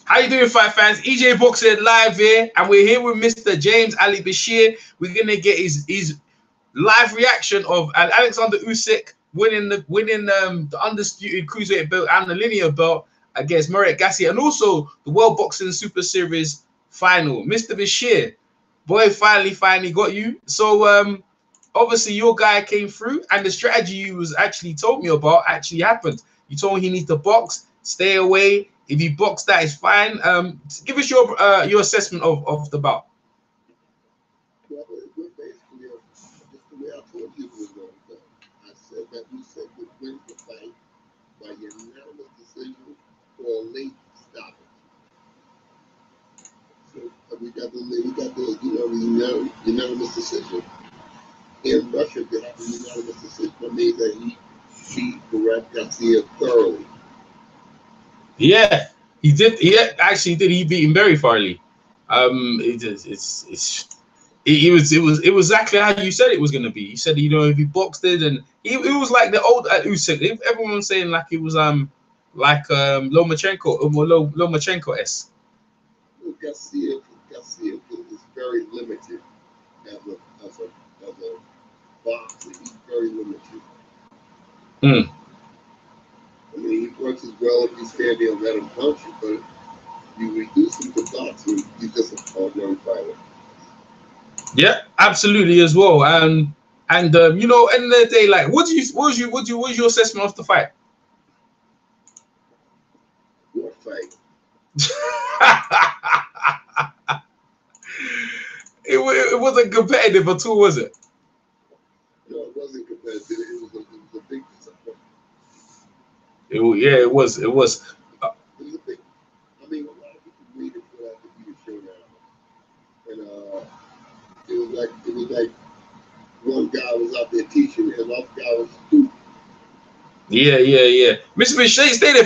How you doing, fight fans? EJ Boxing live here, and we're here with Mr. James Ali Bashir. We're gonna get his live reaction of Oleksandr Usyk winning the undisputed cruiserweight belt and the linear belt against Murat Gassiev, and also the World Boxing Super Series final. Mr. Bashir, boy, finally got you. So obviously your guy came through, and the strategy you was actually told me about actually happened. You told me he needs to box, stay away. If he box, that is fine. Give us your assessment of the bout. Well, it was basically just the way I told you it was going to go. I said that Usyk would win the fight by unanimous decision or a late stoppage. So we got the unanimous decision. In Russia, they have a unanimous decision. That means that he beat Murat Gassiev thoroughly. Yeah, he did. He actually did. He beat him very thoroughly. It was exactly how you said it was going to be. You said, you know, if he boxed it, and it was like the old Usyk. Everyone was saying like it was Lomachenko or Lomachenko-esque. Gassiev is very limited as a boxer. He's very limited. Mm. I mean, he works as well if you stand there and let him punch you, but you reduce him to boxing, he's just a hard-run fighter. Yeah, absolutely as well. And you know, end of the day, like, what was your assessment of the fight? What fight? It wasn't competitive at all, was it? No, it wasn't competitive. It was a big disappointment. Yeah, it was. It was a big. I mean, a lot of people waited for that to be a showdown, and it was like one guy was out there teaching, and the other guy was student. Yeah. Mr. Fish, stay there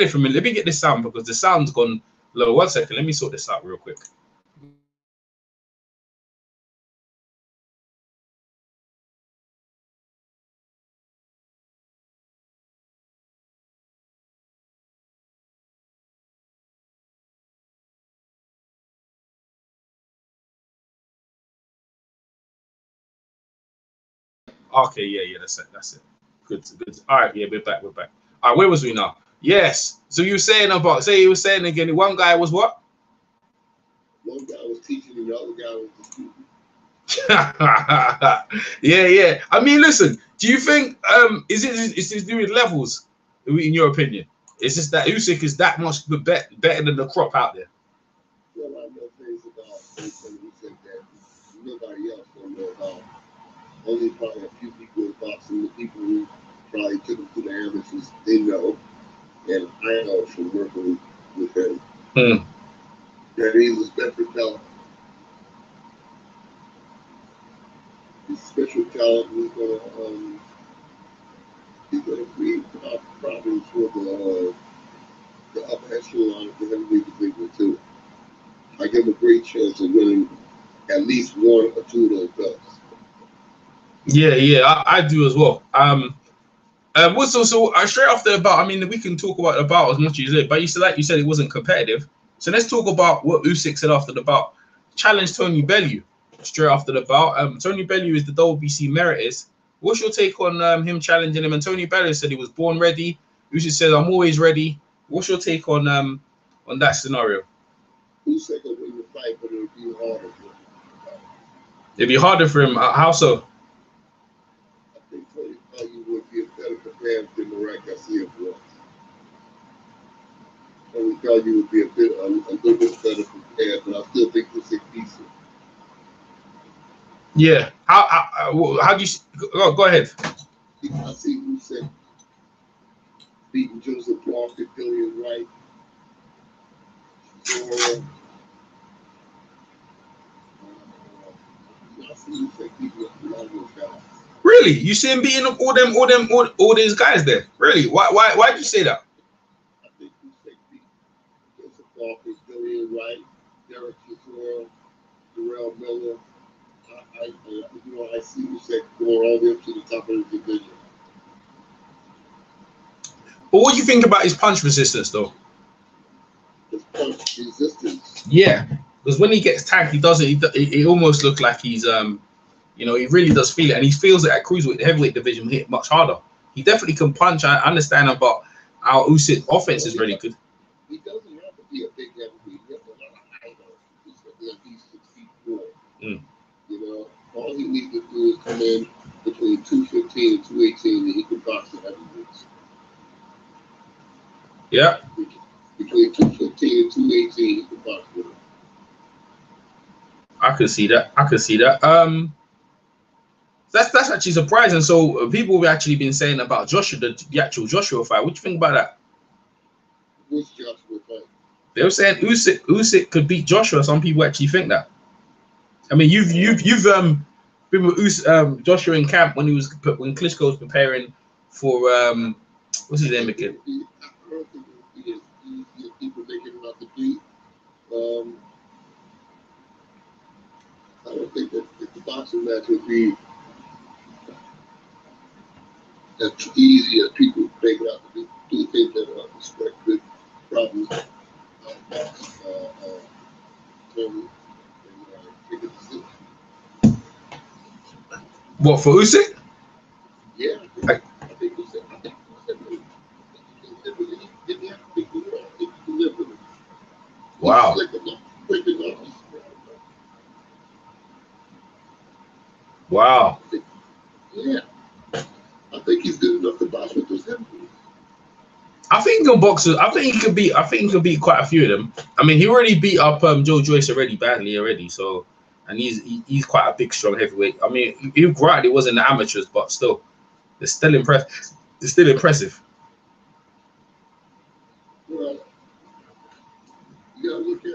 for a minute. Let me get this sound because the sound's gone low. 1 second. Let me sort this out real quick. Okay, yeah, that's it. Good. All right, yeah, we're back. All right, where was we now? Yes. So you were saying you were saying again, one guy was what? One guy was teaching and the other guy was the student. Yeah. I mean, listen, do you think is it to do with levels, in your opinion? It's just that Usyk is that much better than the crop out there? Well, I know things about Usyk that nobody else don't know about. Only probably a few people in boxing, the people who probably took him to the amateurs, they know. And I know from working with him that he's a special talent. He's a special talent. He's gonna create problems for the upper echelon of the heavyweight division too. I give him a great chance of winning at least one or two of those belts. Yeah, I do as well. What's also straight off the bout? I mean, we can talk about the bout as much as you said, but you said it wasn't competitive. So let's talk about what Usyk said after the bout. Challenged Tony Bellew straight after the bout. Tony Bellew is the WBC Emeritus. What's your take on him challenging him? And Tony Bellew said he was born ready. Usyk said, "I'm always ready." What's your take on that scenario? Usyk will win the fight, but it'll be harder for him. It'd be harder for him. How so? I think Tony Bellew would be a better prepared than Murat Gassiev was. Tony Bellew would be a little bit better prepared, but I still think Usyk beats him. Yeah. How do you go ahead? I see Usyk beating Joseph Walker, Dillian Wright, Zora. I see Usyk beating a lot of those guys. Really? You see him beating up all these guys there? Really? Why'd you say that? I think Usyk beat Joseph Walker, Dillian Wright, Derek Chisora, Darrell Miller. I see Usyk going all the way up to the top of the division. But what do you think about his punch resistance, though? His punch resistance. Yeah, because when he gets tagged, he doesn't. It almost looks like he's you know, he really does feel it, and he feels it at cruiserweight, the heavyweight division, hit much harder. He definitely can punch. I understand about our Usyk offense is really good. He doesn't have to be a big heavyweight. He has a lot of height on him. He's 6'4". You know, all he needs to do is come in between 215 and 218, and he can box the heavyweights. Yeah. Between 215 and 218, he can box with him. I could see that. I could see that. That's actually surprising. So people have actually been saying about Joshua, the actual Joshua fight. What do you think about that? Which Joshua fight? They were saying Usyk could beat Joshua. Some people actually think that. I mean, you've been with Joshua in camp when Klitschko was preparing for what's his name again? I don't think it would be as easy as people making him out to be. I don't think that the boxing match would be as easy as people make it out to be. Do you think that Respect could probably Tony and take a decision? What, for Usyk? Yeah, I think Usyk. Wow. Wow. Yeah. I think he's good enough to box with those heavyweights. I think he can box. I think he could beat. I think he could beat quite a few of them. I mean, he already beat up Joe Joyce badly already. So, and he's quite a big, strong heavyweight. I mean, he granted it wasn't the amateurs, but still, it's still impressive. It's still impressive. Well, you gotta look at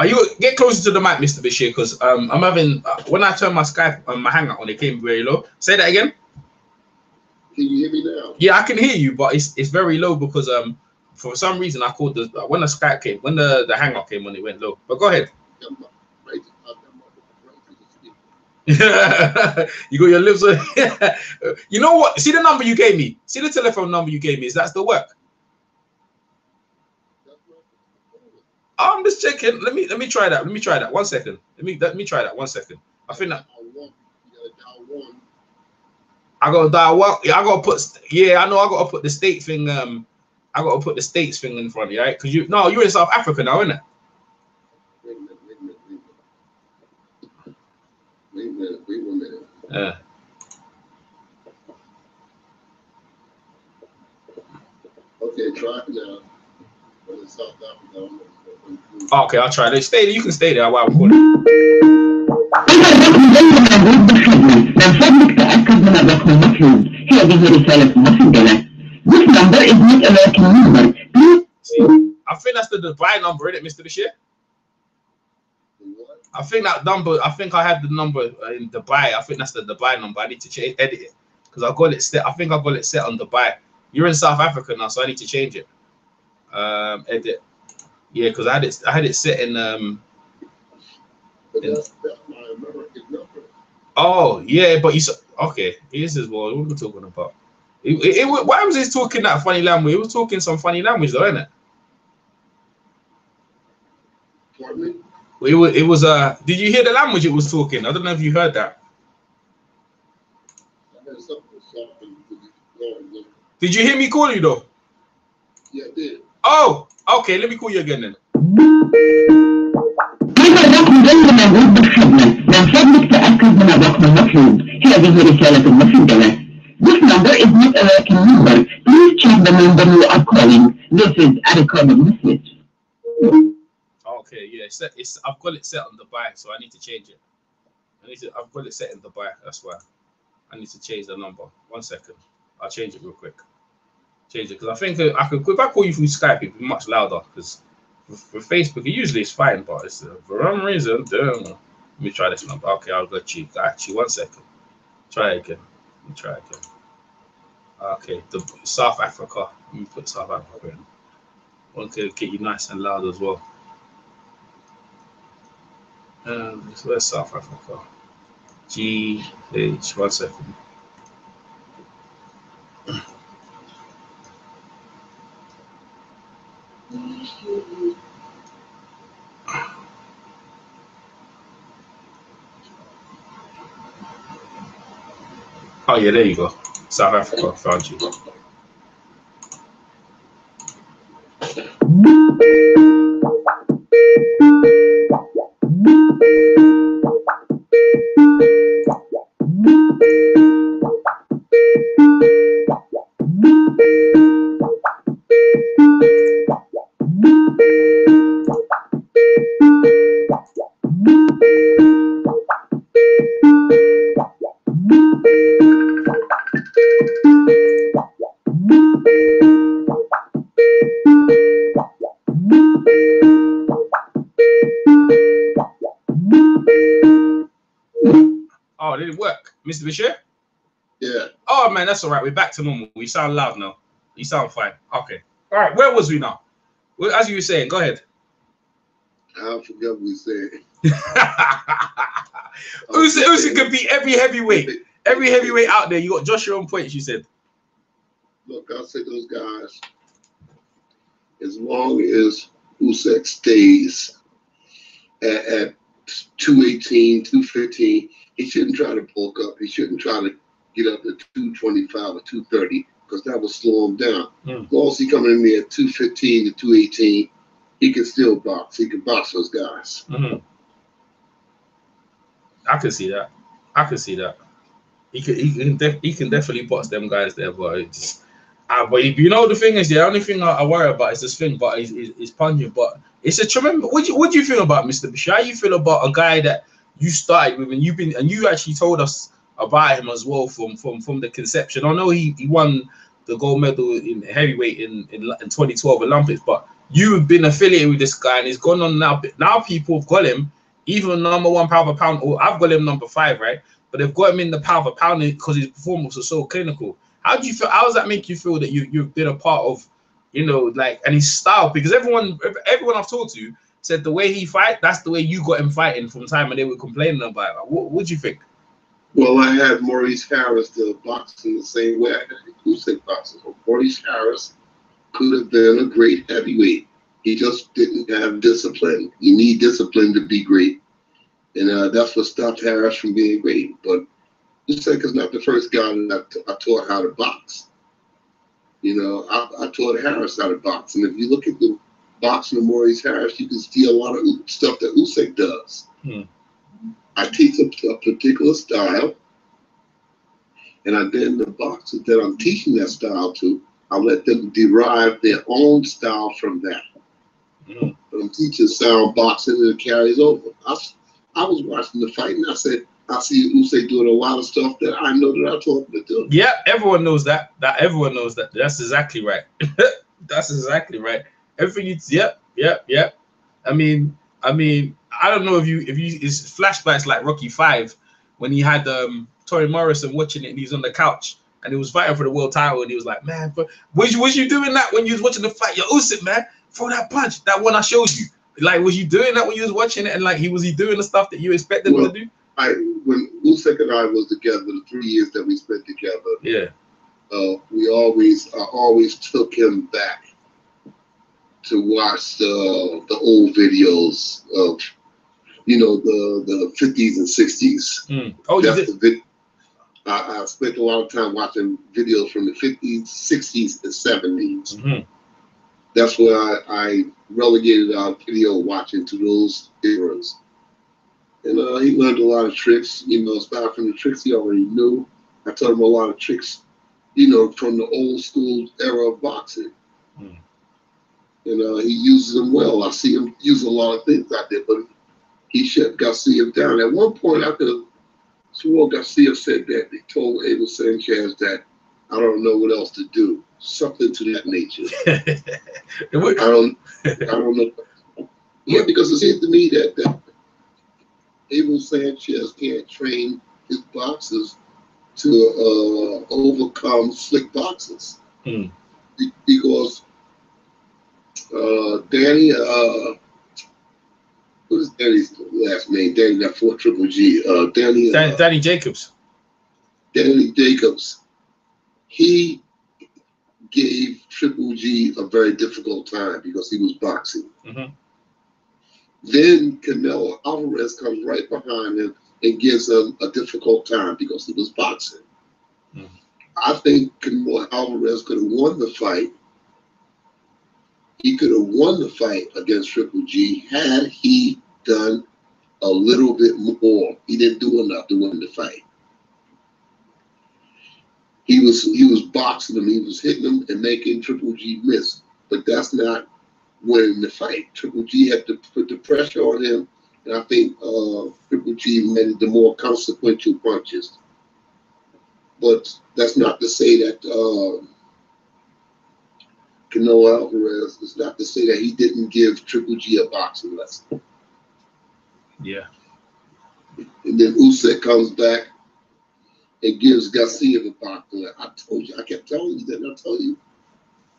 You get closer to the mic, Mr. Bashir, because I'm having when I turn my Skype my hangout on, it came very low. Say that again. Can you hear me now? Yeah, I can hear you, but it's very low because for some reason I called when the Skype came, when the hangout came on, it went low. But go ahead. You got your lips on. You know what? See the number you gave me. See the telephone number you gave me. Is that still work? I'm just checking. Let me try that. Let me try that. 1 second. Let me try that. 1 second. I think that. I gotta dial one. Yeah, I gotta put. Yeah, I know. I gotta put the state thing. I gotta put the states thing in front of you, right? Because you're in South Africa now, isn't it? Wait a minute. Yeah. Okay, try it now. South Africa. Okay, I'll try. Stay. You can stay there while I'm recording. I think that's the Dubai number, isn't it, Mr. Bashir? I think that number. I think I had the number in Dubai. I think that's the Dubai number. I need to edit it because I got it set. I think I got it set on Dubai. You're in South Africa now, so I need to change it. Edit. Yeah, because I had it set in that's my American number. Oh yeah, but okay. This is what we're talking about. Why was he talking that funny language? He was talking some funny language, though, isn't it? Pardon me? It was Did you hear the language it was talking? I don't know if you heard that. I heard something soft. Did you hear me call you though? Yeah, I did. Oh, okay. Let me call you again then. This number is not a working number. Please check the number you are calling. This is a recorded message. Okay, yeah, I've got it set on Dubai, so I need to change it. I've got it set in Dubai. That's why I need to change the number. 1 second. I'll change it real quick. Change it because I think I could. If I call you through Skype, it'd be much louder. Because for Facebook, usually it's fine, but it's for some reason. Let me try this number. Okay, I'll got you. 1 second. Try again. Let me try again. Okay, the South Africa. Let me put South Africa in. I want to get you nice and loud as well. Where's South Africa? GH. 1 second. Oh yeah, there you go. South Africa, found you. Oh, did it work, Mr. Bashir? Yeah. Oh man, that's all right. We're back to normal. You sound loud now. You sound fine. Okay. All right. Where was we now? Well, as you were saying, go ahead. I forgot what we said. Usyk could beat every heavyweight. Every heavyweight out there. You got Joshua on points, you said. Look, I'll say those guys, as long as Usyk stays at 218, 215, he shouldn't try to bulk up. He shouldn't try to get up to 225 or 230 because that will slow him down. As long as he coming in there at 215 to 218, he can still box. He can box those guys. I can see that. I can see that. He can definitely box them guys there, but it's just, but you know the thing is, the only thing I worry about is this thing, but is punching. But it's a tremendous. What do you feel about Mr. Bashir? How you feel about a guy that you started with and you actually told us about him as well from the conception? I know he won the gold medal in heavyweight in 2012 Olympics, but you've been affiliated with this guy and he's gone on now. Now people have got him even #1 pound per pound, or I've got him #5, right? But they've got him in the pound per pound because his performance was so clinical. How do you feel? How does that make you feel that you've been a part of, like, and his style? Because everyone I've talked to said the way he fight, that's the way you got him fighting from time, and they were complaining about it. What do you think? Well, I had Maurice Harris to box in the same way I had Usyk boxing. So Maurice Harris could have been a great heavyweight. He just didn't have discipline. You need discipline to be great. And that's what stopped Harris from being great. But Usyk is not the first guy that I taught how to box. I taught Harris how to box. And if you look at the boxing of Maurice Harris, you can see a lot of stuff that Usyk does. I teach a particular style. And then the boxers that I'm teaching that style to, I let them derive their own style from that. But I'm teaching sound boxing and it carries over. I was watching the fight and I said, I see Usyk doing a lot of stuff that I know that I taught him to do. Yeah, everyone knows that. Everyone knows that. That's exactly right. That's exactly right. Everything yep. I mean, I don't know if it's flashbacks like Rocky V when he had Tony Morrison watching it and he's on the couch and he was fighting for the world title and he was like, man, but was you doing that when you was watching the fight? Yo, Usyk, man, throw that punch, that one I showed you. Like, was you doing that when you was watching it, and like, was he doing the stuff that you expected him to do? When Usyk and I was together, the 3 years that we spent together, yeah, I always took him back to watch the old videos of, the 50s and 60s. Oh, that's you did. I spent a lot of time watching videos from the 50s, 60s, and 70s. That's where I relegated our video watching to those eras. And he learned a lot of tricks, aside from the tricks he already knew. I taught him a lot of tricks, from the old school era of boxing. And he uses them well. I see him use a lot of things out there, but he shut Gassiev down. At one point, I could have swore Gassiev said that he told Abel Sanchez that I don't know what else to do. Something to that nature. I don't know. Yeah, because it seems to me that Abel Sanchez can't train his boxers to overcome slick boxers. Because Danny, what is Danny's last name? Danny, that 4 Triple G. Danny Jacobs. Danny Jacobs. He gave Triple G a very difficult time because he was boxing. Mm-hmm. Then Canelo Alvarez comes right behind him and gives him a difficult time because he was boxing. Mm. I think Canelo Alvarez could have won the fight. He could have won the fight against Triple G had he done a little bit more. He didn't do enough to win the fight. He was boxing him, he was hitting him and making Triple G miss. But that's not winning the fight. Triple G had to put the pressure on him, and I think Triple G made the more consequential punches. But that's not to say that Canelo Alvarez, it's not to say that he didn't give Triple G a boxing lesson. Yeah. And then Usyk comes back and gives Gassiev a boxing lesson. I told you, I kept telling you, didn't I tell you?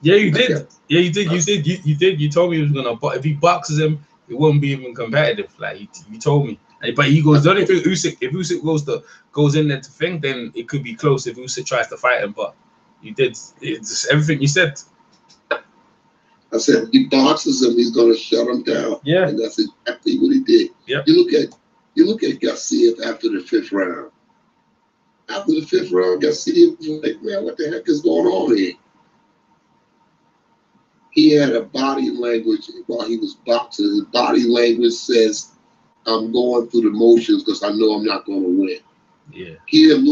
Yeah, you did. Yeah, you did. You did. You told me he was gonna. But if he boxes him, it won't be even competitive. Like you told me. But he goes. The only thing Usyk, if Usyk goes in there to think, then it could be close if Usyk tries to fight him. But you did. It's everything you said. I said if he boxes him, he's gonna shut him down. Yeah. And that's exactly what he did. Yeah. You look at Gassiev after the 5th round. After the 5th round, Gassiev was like, man, what the heck is going on here? He had a body language while he was boxing. His body language says, I'm going through the motions because I know I'm not going to win. Yeah. He didn't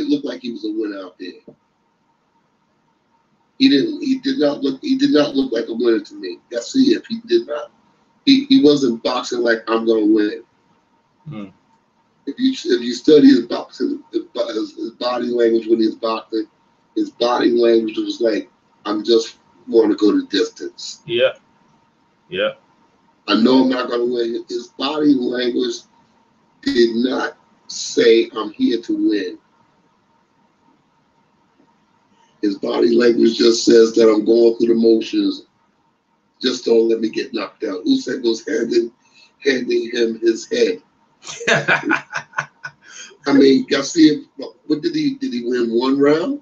look like he was a winner out there. He did not look like a winner to me. Gassiev, he did not. He wasn't boxing like I'm going to win. Mm. If you study his boxing, his body language when he was boxing, his body language was like, I'm just want to go the distance. Yeah. Yeah. I know I'm not going to win. His body language did not say, I'm here to win. His body language just says that I'm going through the motions. Just don't let me get knocked out. Usyk was handing him his head. I mean, Gassiev, what did he win 1 round?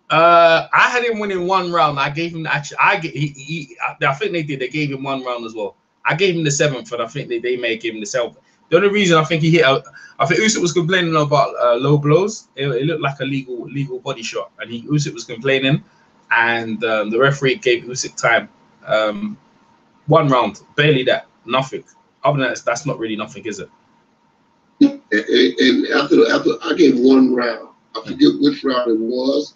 I had him winning 1 round. I gave him actually. I think they did. They gave him 1 round as well. I gave him the 7th, and I think they may give him the 7th. The only reason I think he hit, I think Usyk was complaining about low blows. It looked like a legal body shot, and Usyk was complaining, and the referee gave Usyk time. 1 round, barely that, nothing. Other than that, that's not really nothing, is it? And after I gave 1 round, I forget which round it was,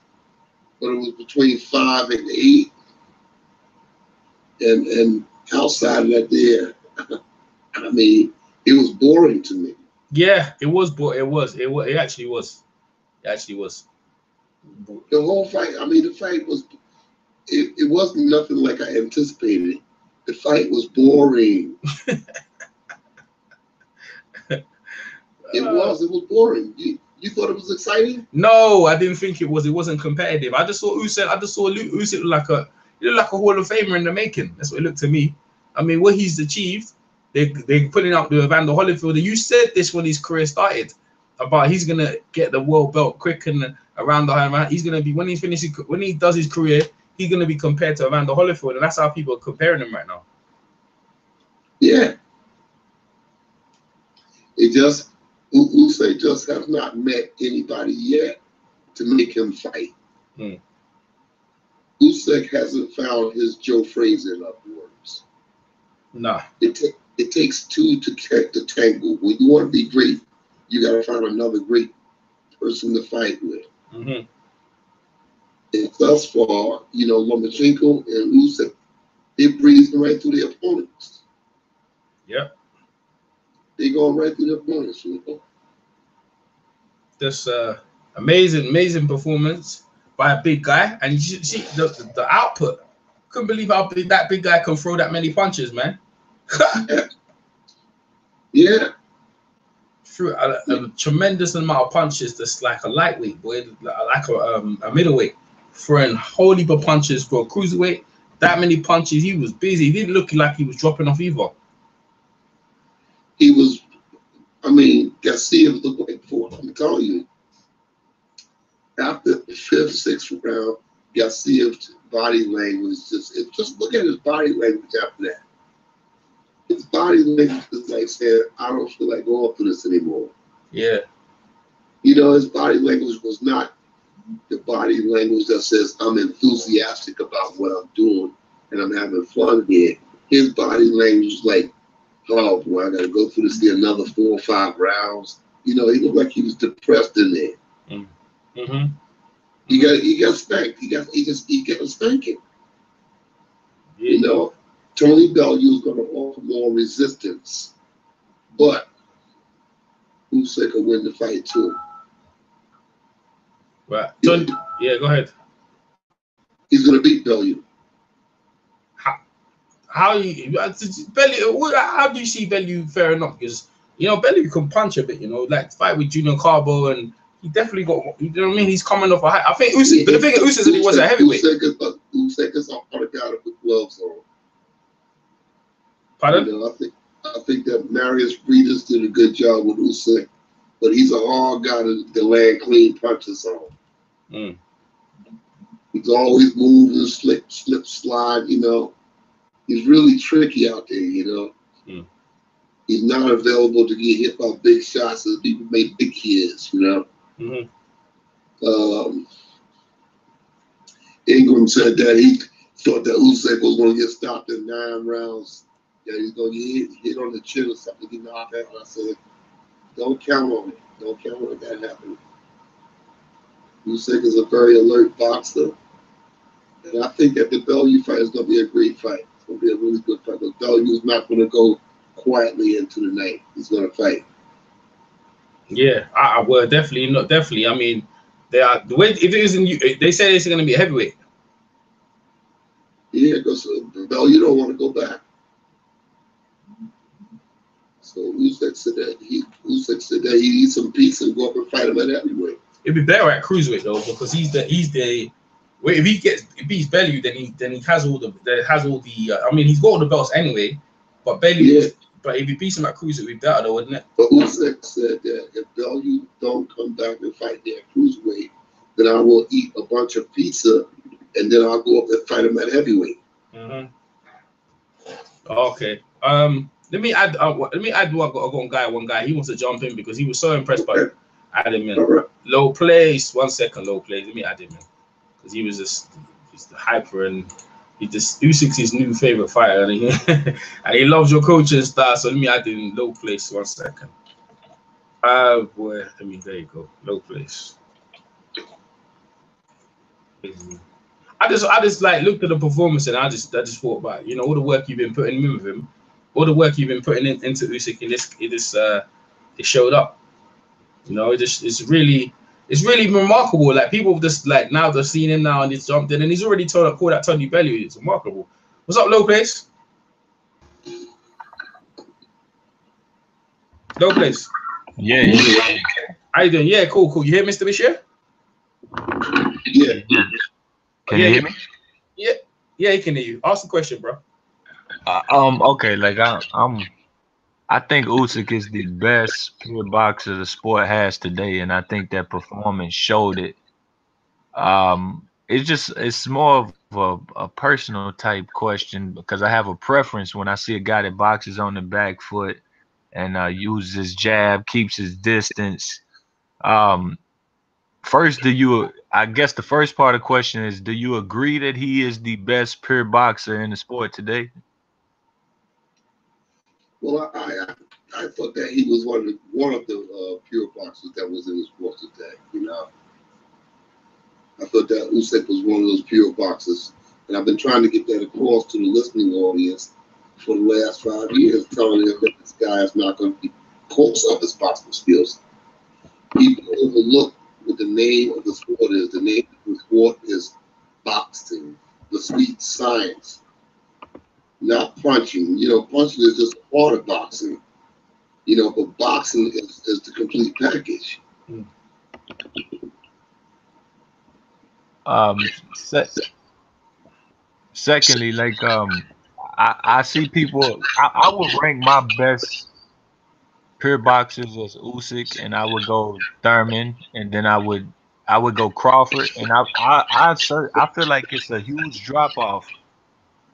but it was between 5 and 8, and outside of that there, I mean, it was boring to me. Yeah, it was, but it actually was. It actually was. The whole fight, I mean, the fight was, it wasn't nothing like I anticipated. The fight was boring. It was boring. You thought it was exciting? No, I didn't think it was. It wasn't competitive. I just saw Usyk. Usyk look like a Hall of Famer in the making. That's what it looked to me. I mean, what he's achieved, they're putting out the Evander Holyfield. You said this when his career started about he's gonna get the world belt quick and around the high. He's gonna be when he does his career, he's gonna be compared to Evander Holyfield, and that's how people are comparing him right now. Yeah. Usyk just has not met anybody yet to make him fight. Mm. Usyk hasn't found his Joe Frazier, in other words. Nah. It takes 2 to tangle. When you want to be great, you got to find another great person to fight with. Mm-hmm. And thus far, Lomachenko and Usyk, they're breezing right through their opponents. Yep. They're going right through their opponents. Just amazing performance by a big guy, and you see the output. Couldn't believe how big that big guy can throw that many punches, man. Yeah. Threw a tremendous amount of punches, just like a lightweight, boy, like a middleweight, throwing a whole heap of punches for a cruiserweight. That many punches, he was busy. He didn't look like he was dropping off either. He was, I mean, Gassiev looked like 4. I'm telling you, after the 5th, 6th round, Gassiev's body language just look at his body language after that. His body language is like saying, I don't feel like going through this anymore. Yeah. You know, his body language was not the body language that says I'm enthusiastic about what I'm doing and I'm having fun here. His body language was like, oh boy, I gotta go through this, get another 4 or 5 rounds. You know, he looked like he was depressed in there. Mm-hmm. He got spanked. He got a spanking. Yeah. You know, Tony Bellew is gonna offer more resistance, but Usyk will win the fight too. Right. Tony, yeah, go ahead. He's gonna beat Bellew. How you Bellew? How do you see Bellew faring up? Because you know Bellew can punch a bit. You know, like fight with Junior Carbo, and he definitely got. You know what I mean? He's coming off a high. I think Usyk. But the thing is, Usyk said he was a heavyweight. Usyk is on the guy to put gloves on. Pardon? You know, I think that Marius Breeders did a good job with Usyk, but he's a hard guy to land clean punches on. Mm. He's always moving, slip, slide. You know. He's really tricky out there, you know. Mm. He's not available to get hit by big shots as people make big hits, you know. Mm-hmm. Ingram said that he thought that Usyk was going to get stopped in 9 rounds. Yeah, he's going to get hit on the chin or something, get knocked out. I said, don't count on it. Don't count on that happening. Usyk is a very alert boxer. And I think that the Bellew fight is going to be a great fight. It's going to be a really good fight. But Bellew is not going to go quietly into the night. He's going to fight. Yeah, I well, definitely not. Definitely, I mean, they are the way. If it isn't, they say it's going to be a heavyweight. Yeah, because Bellew don't want to go back. So Usyk said that he needs some peace and go up and fight him at heavyweight. It'd be better at cruiserweight though, because he's the. Wait, if he beats Bellew, then he has all the I mean, he's got all the belts anyway. But Bellew, yeah. But if he beats him at cruiserweight, it'd be better though, wouldn't it? But Usyk said that if Bellew don't come back and fight me at cruiserweight, then I will eat a bunch of pizza and then I'll go up and fight him at heavyweight. Mm-hmm. Okay. Let me add one guy. He wants to jump in because he was so impressed by Adam in. Right. Low place. 1 second, low place. Let me add him in. Because he was just hyper and Usyk's his new favorite fighter and he loves your coaching style. So let me add him in low place. 1 second. Boy, there you go. Low place. I just like looked at the performance and I just thought about, you know, all the work you've been putting in with him, all the work you've been putting into Usyk it showed up. You know, it's really remarkable. Like people just like now they're seeing him now and he's jumped in and he's already called out Tony Bellew. It's remarkable. What's up, low place? Low place. Yeah. How you doing? Yeah, cool. You hear Mr. Bashir? Yeah. Can you hear me? Yeah, he can hear you. Ask the question, bro. Okay, like I think Usyk is the best pure boxer the sport has today, and I think that performance showed it. It's more of a personal type question because I have a preference when I see a guy that boxes on the back foot and uses his jab, keeps his distance. First, I guess the first part of the question is, do you agree that he is the best pure boxer in the sport today? Well, I thought that he was one of the pure boxers that was in the sport today. You know, I thought that Usyk was one of those pure boxers, and I've been trying to get that across to the listening audience for the last 5 years, telling them that this guy is not going to be close up his boxing skills. People overlook what the name of the sport is. The name of the sport is boxing, the sweet science, not punching. You know, punching is just a part of boxing. You know, but boxing is the complete package. Secondly, like I see people. I would rank my best pure boxers as Usyk, and I would go Thurman, and then I would I would go Crawford, and I feel like it's a huge drop off,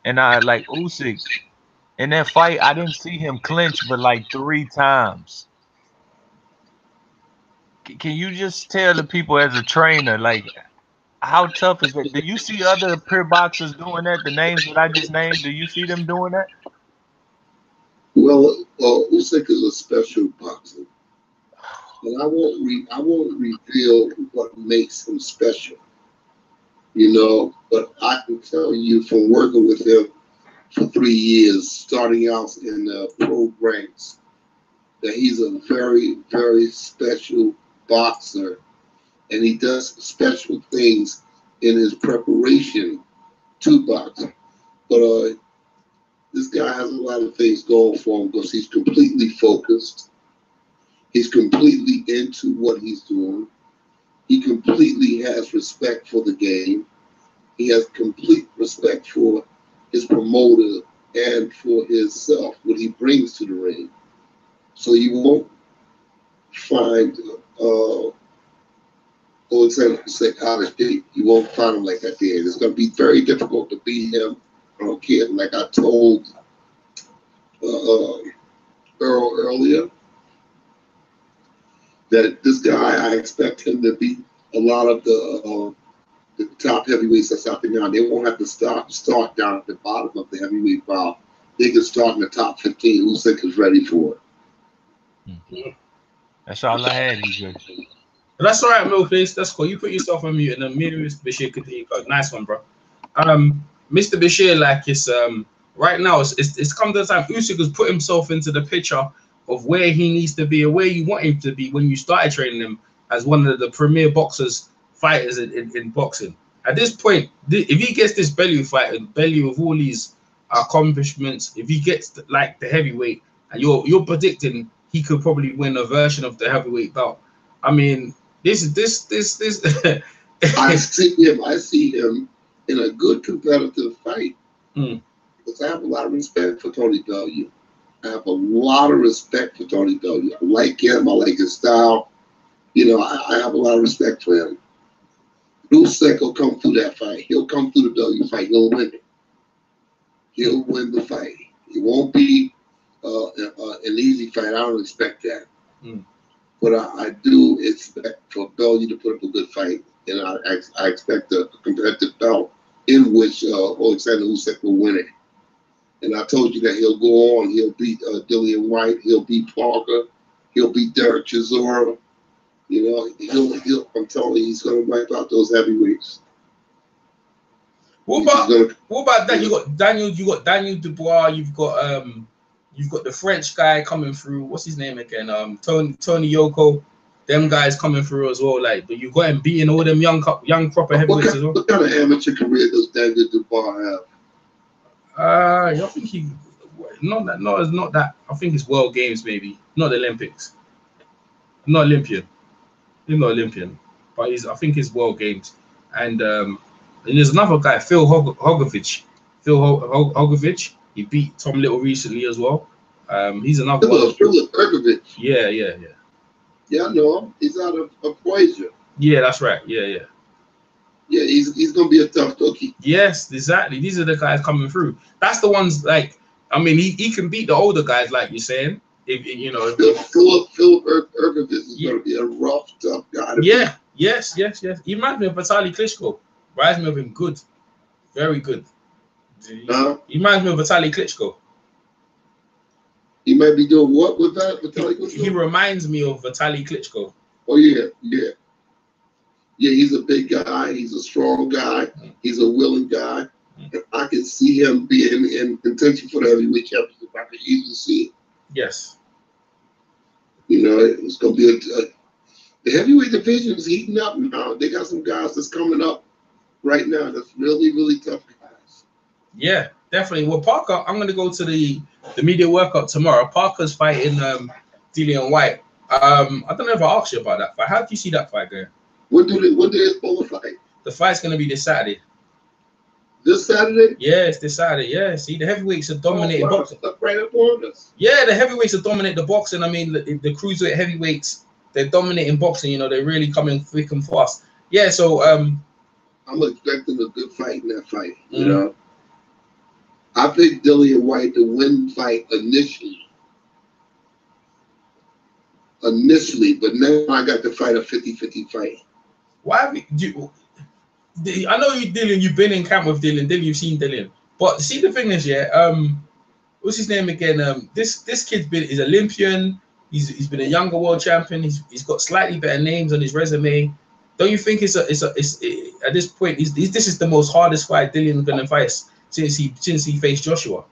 and I like Usyk. In that fight, I didn't see him clinch, but like 3 times. Can you just tell the people as a trainer, like, how tough is it? Do you see other peer boxers doing that? The names that I just named, do you see them doing that? Well, Usyk is a special boxer, and I won't reveal what makes him special. But I can tell you from working with him for 3 years, starting out in the pro ranks, that he's a very, very special boxer, and he does special things in his preparation to box. But this guy has a lot of things going for him because he's completely focused. He's completely into what he's doing. He completely has respect for the game. He has complete respect for his promoter and for himself, what he brings to the ring. So you won't find Oleksandr Usyk out of shape. You won't find him like that there. It's going to be very difficult to beat him. I don't care. Like I told Earl earlier, that this guy, I expect him to beat a lot of the top heavyweights that's out there now. They won't have to start down at the bottom of the heavyweight pile. They can start in the top 15. Usyk is ready for it. That's all I had, EJ. That's all right, Millface. That's cool. You put yourself on mute, and then me and Mr. Bashir continue. Nice one, bro. Mr. Bashir, like it's right now, it's come to the time. Usyk has put himself into the picture of where he needs to be, or where you want him to be when you started training him as one of the premier fighters in boxing. At this point, if he gets this belly fight and belly of all these accomplishments, if he gets like the heavyweight, and you're predicting he could probably win a version of the heavyweight belt. I mean, this. I see him in a good competitive fight. Because I have a lot of respect for Tony Bellew. I have a lot of respect for Tony Bellew. I like him. I like his style. I have a lot of respect for him. Usyk will come through that fight. He'll come through the Bellew fight. He'll win it. He'll win the fight. It won't be an easy fight. I don't expect that. But I do expect for Bellew to put up a good fight. And I expect a competitive bout in which Oleksandr Usyk will win it. And I told you that he'll go on. He'll beat Dillian White. He'll beat Parker. He'll beat Derek Chisora. I'm telling you, he's going to wipe out those heavyweights. What about that? You got Daniel Dubois. You've got the French guy coming through. What's his name again? Tony Yoko. Them guys coming through as well. Like, but you got him beating all them young proper heavyweights as well. What kind of amateur career does Daniel Dubois have? I think it's not that. I think it's World Games, maybe not the Olympics. Not Olympian. He's not Olympian, but I think it's World Games. And there's another guy, Phil Hogovich. He beat Tom Little recently as well. He's another one. Philip Ergovich. Yeah. Yeah, I know him. He's out of Croatia. Yeah, that's right. Yeah. Yeah, he's gonna be a tough cookie. Yes, exactly. These are the guys coming through. That's the ones. Like, I mean, he can beat the older guys, like you're saying. Philip Ergovich is gonna be a rough, tough guy. Yes. He reminds me of Vitaly Klitschko. Reminds me of him good, very good. He reminds me of Vitaly Klitschko. He might be doing what with that? Vitaly Klitschko? He reminds me of Vitaly Klitschko. Oh yeah. He's a big guy. He's a strong guy. He's a willing guy. I can see him being in contention for the heavyweight championship. I can easily see it. Yes. It's going to be the heavyweight division is heating up now. They got some guys that's coming up right now that's really, really tough guys. Yeah, definitely. Well, Parker, I'm going to go to the media workout tomorrow. Parker's fighting Dillian White. I don't know if I asked you about that fight. How do you see that fight going? When do they supposed to fight? The fight's going to be this Saturday. This Saturday? Yeah, it's this Saturday. Yeah, see, the heavyweights are dominating boxing. Right up on us. Yeah, the heavyweights are dominating the boxing. I mean, the cruiserweight heavyweights, they're dominating boxing. They're really coming thick and fast. Yeah, so I'm expecting a good fight in that fight. You know, I picked Dillian White to win the fight initially, but now I got to fight a 50-50 fight. why have you? I know you, Dylan. You've been in camp with Dylan. You've seen Dylan. But see, the thing is, yeah. What's his name again? This kid's is Olympian. He's been a younger world champion. He's got slightly better names on his resume. Don't you think it's at this point this is the most hardest fight Dylan's gonna face since he faced Joshua?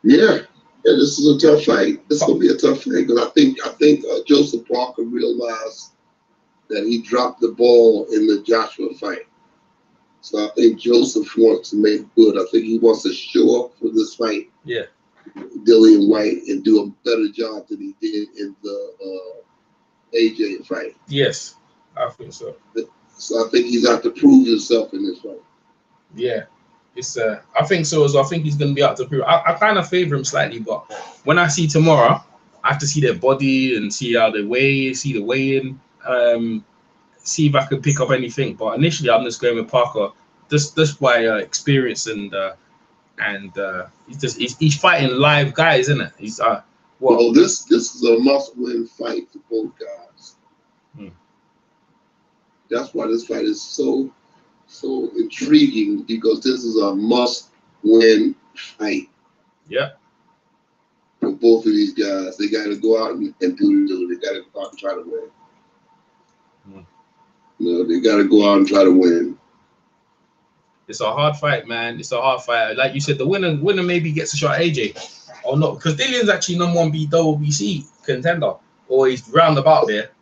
Yeah, this is a tough fight. This is gonna be a tough fight because I think Joseph Parker realized that he dropped the ball in the Joshua fight. So I think Joseph wants to make good. I think he wants to show up for this fight. Yeah. Dillian White and do a better job than he did in the AJ fight. Yes, I think so. So I think he's out to prove himself in this fight. Yeah. It's I think so as well. I think he's gonna be out to prove. I kind of favor him slightly, but when I see tomorrow, I have to see their body and see how they weigh, see the weigh-in. See if I can pick up anything, but initially I'm just going with Parker. Just by experience and he's fighting live guys, isn't it? He's well, this is a must-win fight for both guys. That's why this fight is so intriguing, because this is a must-win fight. Yeah. For both of these guys, they got to go out and do. They got to go out and try to win. You know, they got to go out and try to win. It's a hard fight, man. It's a hard fight. Like you said, the winner maybe gets a shot at AJ, or not, because Dillian's actually #1 WBC contender, or he's roundabout there.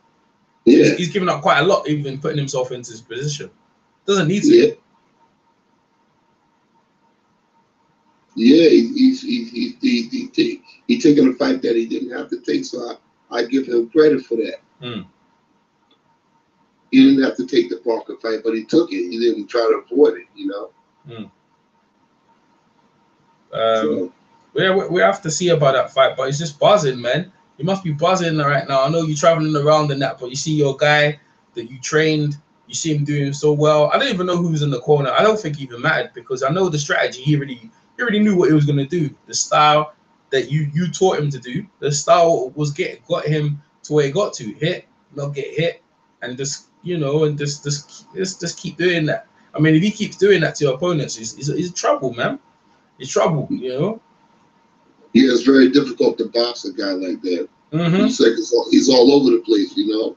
Yeah, he's given up quite a lot, even putting himself into his position. Doesn't need to. Yeah, he's taking a fight that he didn't have to take. So I give him credit for that. He didn't have to take the Parker fight, but he took it. He didn't try to avoid it, you know. So. We have to see about that fight, but it's just buzzing, man. You must be buzzing right now. I know you're traveling around and that, but you see your guy that you trained, you see him doing so well. I don't even know who's in the corner. I don't think it even mattered, because I know the strategy. He already knew what he was gonna do. The style that you taught him to do, the style got him to where he got to. Hit, not get hit, and just and just keep doing that. I mean, if he keeps doing that to your opponents, he's trouble, man. He's trouble, you know. Yeah, it's very difficult to box a guy like that. He's all over the place, you know.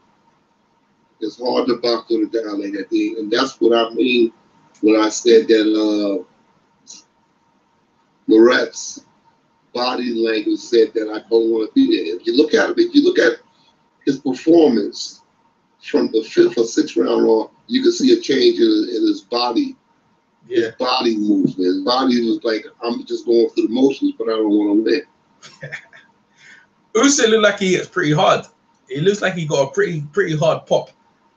It's hard to box with a guy like that, and that's what I mean when I said that Murat's body language said that I don't want to be there. If you look at his performance from the 5th or 6th round on, you can see a change in his body. Yeah. His body movement. His body was like, I'm just going through the motions, but I don't want to win. Usyk looked like he hits pretty hard. It looks like he got a pretty hard pop.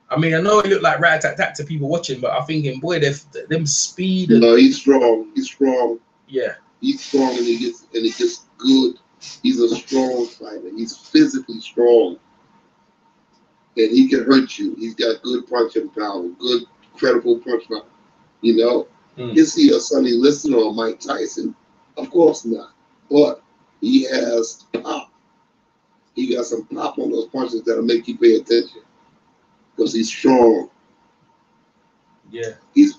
I mean, I know it looked like rat-tat-tat to people watching, but I'm thinking, boy, them speed. No, he's strong. He's strong. Yeah. He's strong, and he gets good. He's a strong fighter. He's physically strong. And he can hurt you. He's got good punching power, good, credible punch power. You know? Is he a Sonny Liston or Mike Tyson? Of course not. But he has pop. He got some pop on those punches that'll make you pay attention. Because he's strong. Yeah. He's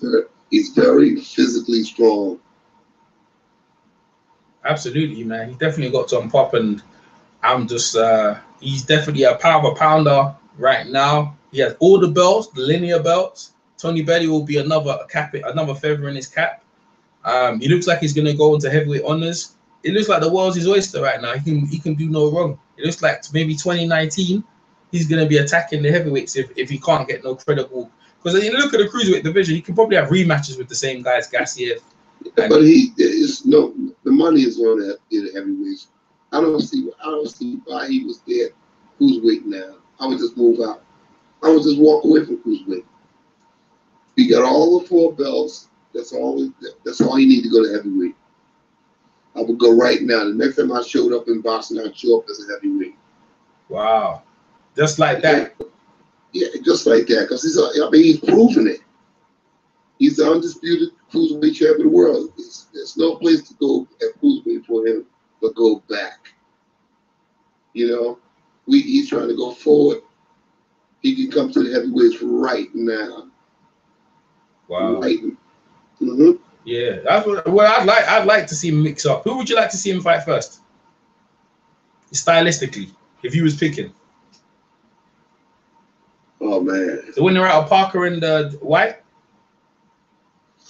very physically strong. Absolutely, man. He definitely got some pop, and I'm just he's definitely a power pounder right now. He has all the belts, the linear belts. Tony Bellew will be another feather in his cap. He looks like he's gonna go into heavyweight honors. It looks like the world's his oyster right now. He can do no wrong. It looks like maybe 2019 he's gonna be attacking the heavyweights if he can't get no credible. Because you look at the cruiserweight division, he can probably have rematches with the same guys, Gassiev. But the money is on the heavyweights. I don't see why he was there cruiserweight now. I would just move out. I would just walk away from cruiserweight. He got all the 4 belts. That's all you need to go to heavyweight. I would go right now. The next time I showed up in boxing, I'd show up as a heavyweight. Wow. Just like that. Yeah, just like that. Because he's proven it. He's the undisputed cruiserweight champion of the world. There's no place to go at cruiserweight for him but go back. You know, he's trying to go forward. He can come to the heavyweights right now. Wow. Right. Mm-hmm. Yeah, that's what I'd like to see him mix up. Who would you like to see him fight first? Stylistically, if he was picking. Oh man. The winner out of Parker and White?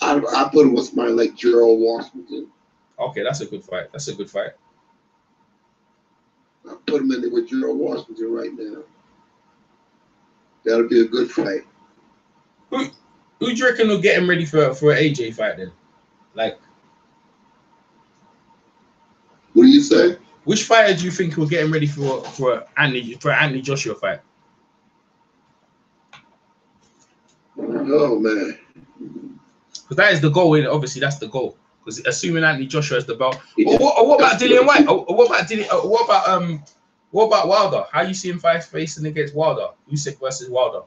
I put him with somebody like Gerald Washington. Okay, that's a good fight. That's a good fight. I put him in there with Gerald Washington right now. That'll be a good fight. Who do you reckon will get him ready for an AJ fight then? Like, what do you say? Which fighter do you think will get him ready for Anthony Joshua fight? Oh man. Because that is the goal, and obviously that's the goal. Because assuming Anthony Joshua has the belt, what about Dillian White? What about Wilder? How you see him facing against Wilder? Usyk versus Wilder.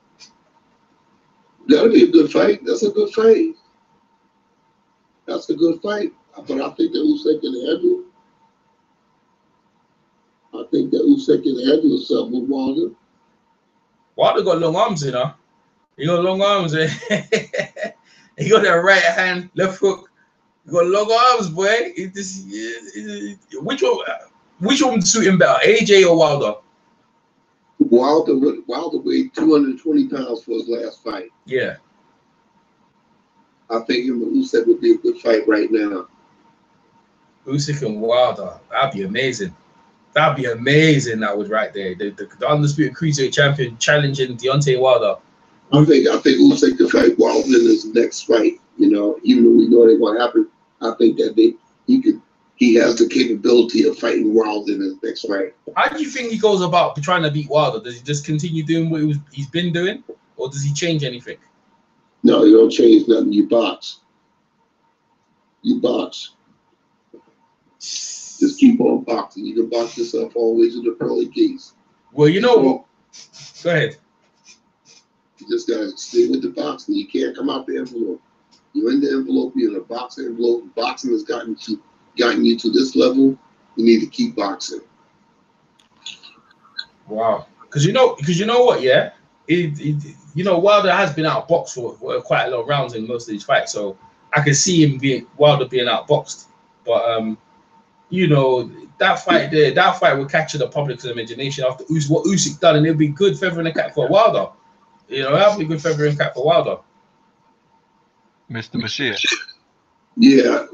That'll be a good fight. That's a good fight. That's a good fight. But I think that Usyk can handle. I think that Usyk can handle something with Wilder. Wilder got long arms, you know. He got long arms. He got that right hand, left hook. He got long arms, boy. Which one would suit him better, AJ or Wilder? Wilder weighed 220 pounds for his last fight. Yeah. I think him and Usyk would be a good fight right now. Usyk and Wilder. That'd be amazing. That'd be amazing. That was right there. The undisputed cruiserweight champion challenging Deontay Wilder. I think Usyk could fight Wilder in his next fight. You know, even though we know it ain't gonna happen, I think that he has the capability of fighting Wilder in his next fight. How do you think he goes about trying to beat Wilder? Does he just continue doing what he's been doing, or does he change anything? No, you don't change nothing. You box. You box. Just keep on boxing. You can box yourself all the way to the pearly gates. Well, you know what? Go ahead. You just gotta stay with the boxing. You can't come out the envelope. You're in the envelope. You're in a boxing envelope. Boxing has gotten you to this level. You need to keep boxing. Wow. Because you know what? Yeah. Wilder has been outboxed for quite a lot of rounds in most of these fights, so I can see him Wilder being outboxed. But that fight would capture the public's imagination after what Usyk done, and it'd be good feather in the cap for Wilder. That'd be good feather in the cap for Wilder. Mr. Bashir. Yeah.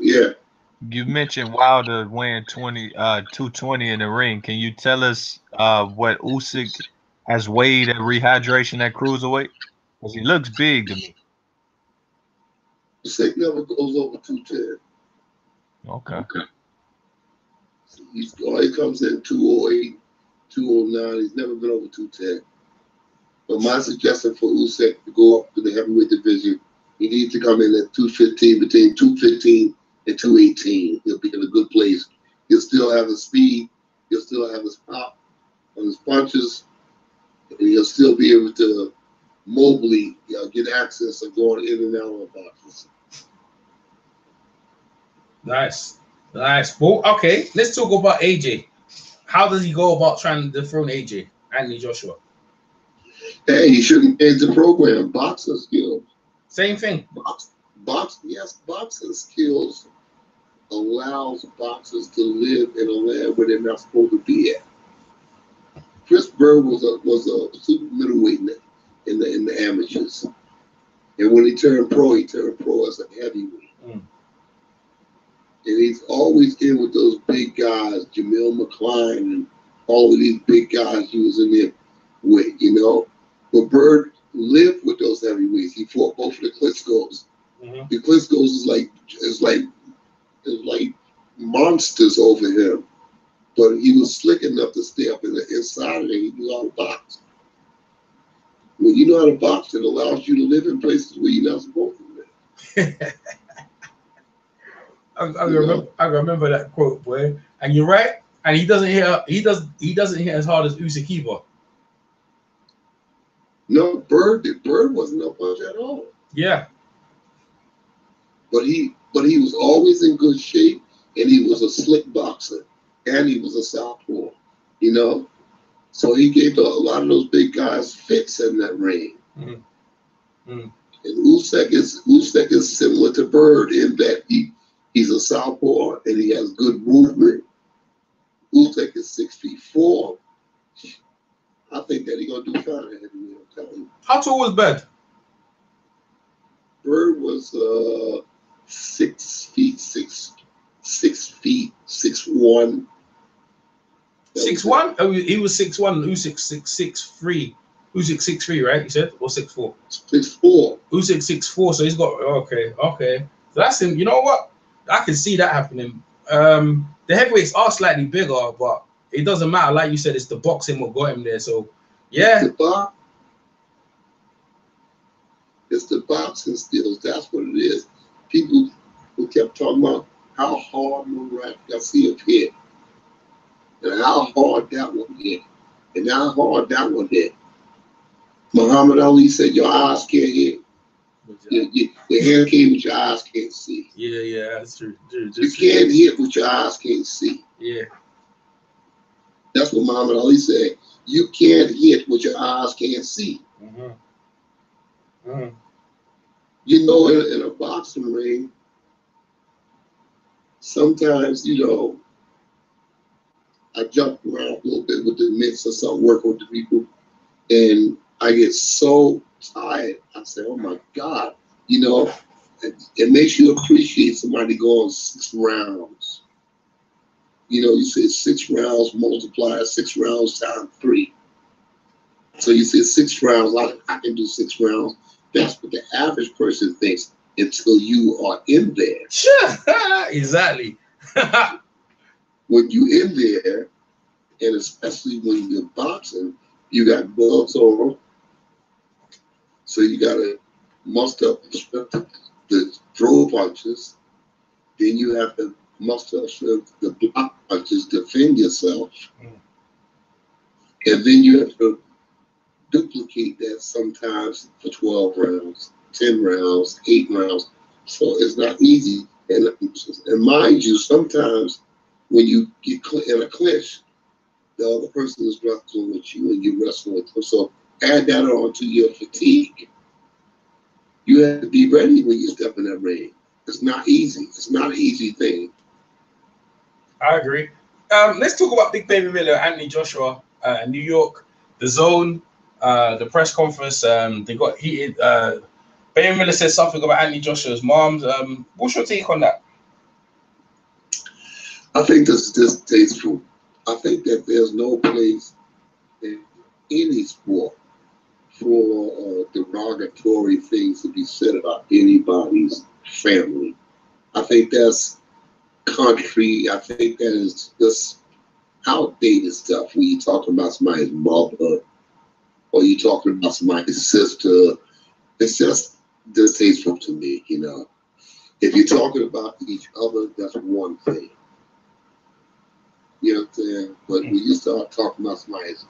You mentioned Wilder weighing 220 in the ring. Can you tell us what Usyk has weighed at rehydration at cruiserweight? Because he looks big to me. Usyk never goes over 210. Okay. He comes in 208, 209. He's never been over 210. But my suggestion for Usyk to go up to the heavyweight division, he needs to come in at 215, between 215 and 218. He'll be in a good place. He'll still have his speed. He'll still have his pop on his punches. And he'll still be able to mobily get access of going in and out of boxes. Nice. Well, okay, let's talk about AJ. How does he go about trying to dethrone AJ, Anthony Joshua? Hey, he shouldn't end the program. Boxing skills. Same thing. Boxing skills allows boxers to live in a land where they're not supposed to be at. Chris Bird was a super middleweight in the amateurs, and when he turned pro as a heavyweight. And he's always in with those big guys, Jamil McCline and all of these big guys he was in there with, But Bird lived with those heavyweights. He fought both of the Klitschko's. Mm-hmm. The Klitschko's is like monsters over him. But he was slick enough to stay up in the inside and he knew how to box. When you know how to box, it allows you to live in places where you're not supposed to live. I remember that quote, boy. And you're right. And he doesn't hit as hard as Usyk either. No, Bird wasn't no punch at all. Yeah. But he was always in good shape, and he was a slick boxer, and he was a southpaw, you know. So he gave a lot of those big guys fits in that ring. Mm. Mm. And Usyk is similar to Bird in that he's a southpaw and he has good movement. Usyk is 6'4". I think that he's gonna do fine at heavyweight. I'm telling you. How tall was Bird? Bird was 6 feet 6'1". 6'1"? Oh, he was 6'1". Usyk 6'3". Usyk 6'3", right? You said, or 6'4"? 6'4". Usyk 6'4", so he's got okay. So that's him. You know what? I can see that happening. The heavyweights are slightly bigger, but it doesn't matter. Like you said, it's the boxing what got him there. So yeah. It's the boxing skills. That's what it is. People who kept talking about how hard Murat Gassiev hit, and how hard that one hit, and how hard that one hit. Muhammad Ali said, "Your eyes can't hit. Your hand came, but your eyes can't see." Yeah, that's true. You can't hit what your eyes can't see. Yeah. That's what Muhammad Ali said. You can't hit what your eyes can't see. Mm-hmm. Mm-hmm. You know, in a boxing ring, sometimes, you know, I jump around a little bit with the mitts or something, working with the people, and I get so tired. I say, oh my God, you know, it makes you appreciate somebody going 6 rounds. You know, you say 6 rounds multiplied 6 rounds times 3. So you say 6 rounds, I can do 6 rounds. That's what the average person thinks until you are in there. Sure, exactly. When you in there, and especially when you're boxing, you got gloves on, so you got to muster up the throw punches. Then you have to muster up the block punches, defend yourself, and then you have to duplicate that sometimes for 12 rounds, 10 rounds, 8 rounds. So it's not easy. And mind you, sometimes when you get in a clinch, the other person is wrestling with you and you wrestle with them. So add that on to your fatigue. You have to be ready when you step in that ring. It's not easy. It's not an easy thing. I agree. Let's talk about big baby Miller, Anthony Joshua, New York, the zone, the press conference. They got heated. Baby Miller said something about Anthony Joshua's mom's. What's your take on that? I think this is distasteful. I think that there's no place in any sport for derogatory things to be said about anybody's family. I think that's country. I think that is just outdated stuff when you're talking about somebody's mother or you're talking about somebody's sister. It's just distasteful to me, you know. If you're talking about each other, that's one thing. You know what I'm saying? But when you start talking about somebody's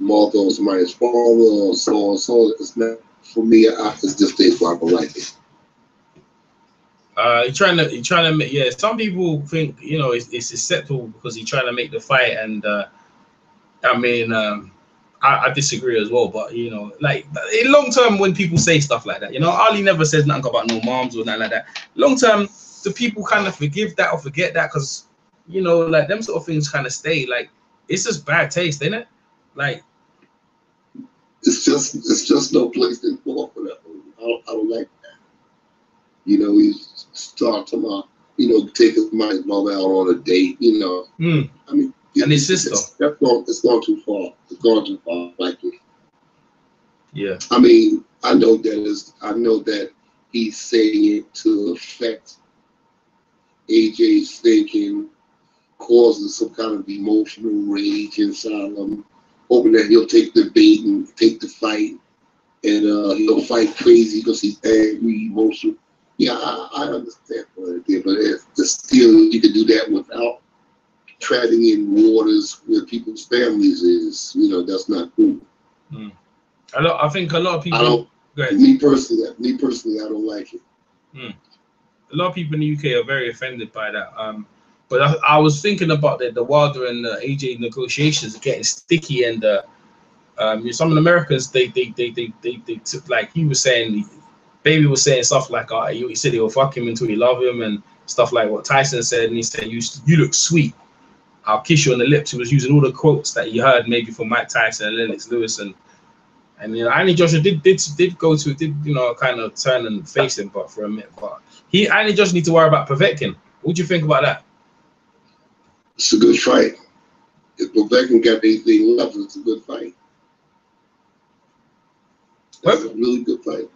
mother or somebody's father or so and so, it's not, for me, it's distasteful. I don't like it. You're trying to make, yeah. Some people think, you know, it's acceptable because he's trying to make the fight, and I mean, I disagree as well. But you know, like in long term, when people say stuff like that, you know, Ali never says nothing about no moms or nothing like that. Long term, the people kind of forgive that or forget that because, you know, like them sort of things kind of stay. Like it's just bad taste, isn't it? Like it's just no place in for that. I don't like that. You know, we start talking about, you know, taking my mother out on a date. You know, I mean, and his sister. It's gone too far. It's gone too far. Like it. Yeah. I mean, I know that he's saying it to affect AJ's thinking, causing some kind of emotional rage inside of him, hoping that he'll take the bait and take the fight, and he'll fight crazy because he's angry, emotional. Yeah, I understand what it did, but it's still, you can do that without treading in waters where people's families is. You know, that's not cool. I think a lot of people. I don't. Go ahead. Me personally, I don't like it. A lot of people in the UK are very offended by that. But I was thinking about the Wilder and the AJ negotiations getting sticky, and some of the Americans they took, like he was saying, Baby was saying stuff like, he said he'll fuck him until you love him, and stuff like what Tyson said, and he said, you look sweet, I'll kiss you on the lips. He was using all the quotes that he heard maybe from Mike Tyson and Lennox Lewis, and Anthony Joshua did kind of turn and face him, but for a minute. But Anthony Joshua need to worry about Povetkin. What do you think about that? It's a good fight. If Povetkin got anything left, it's a good fight. It's a really good fight.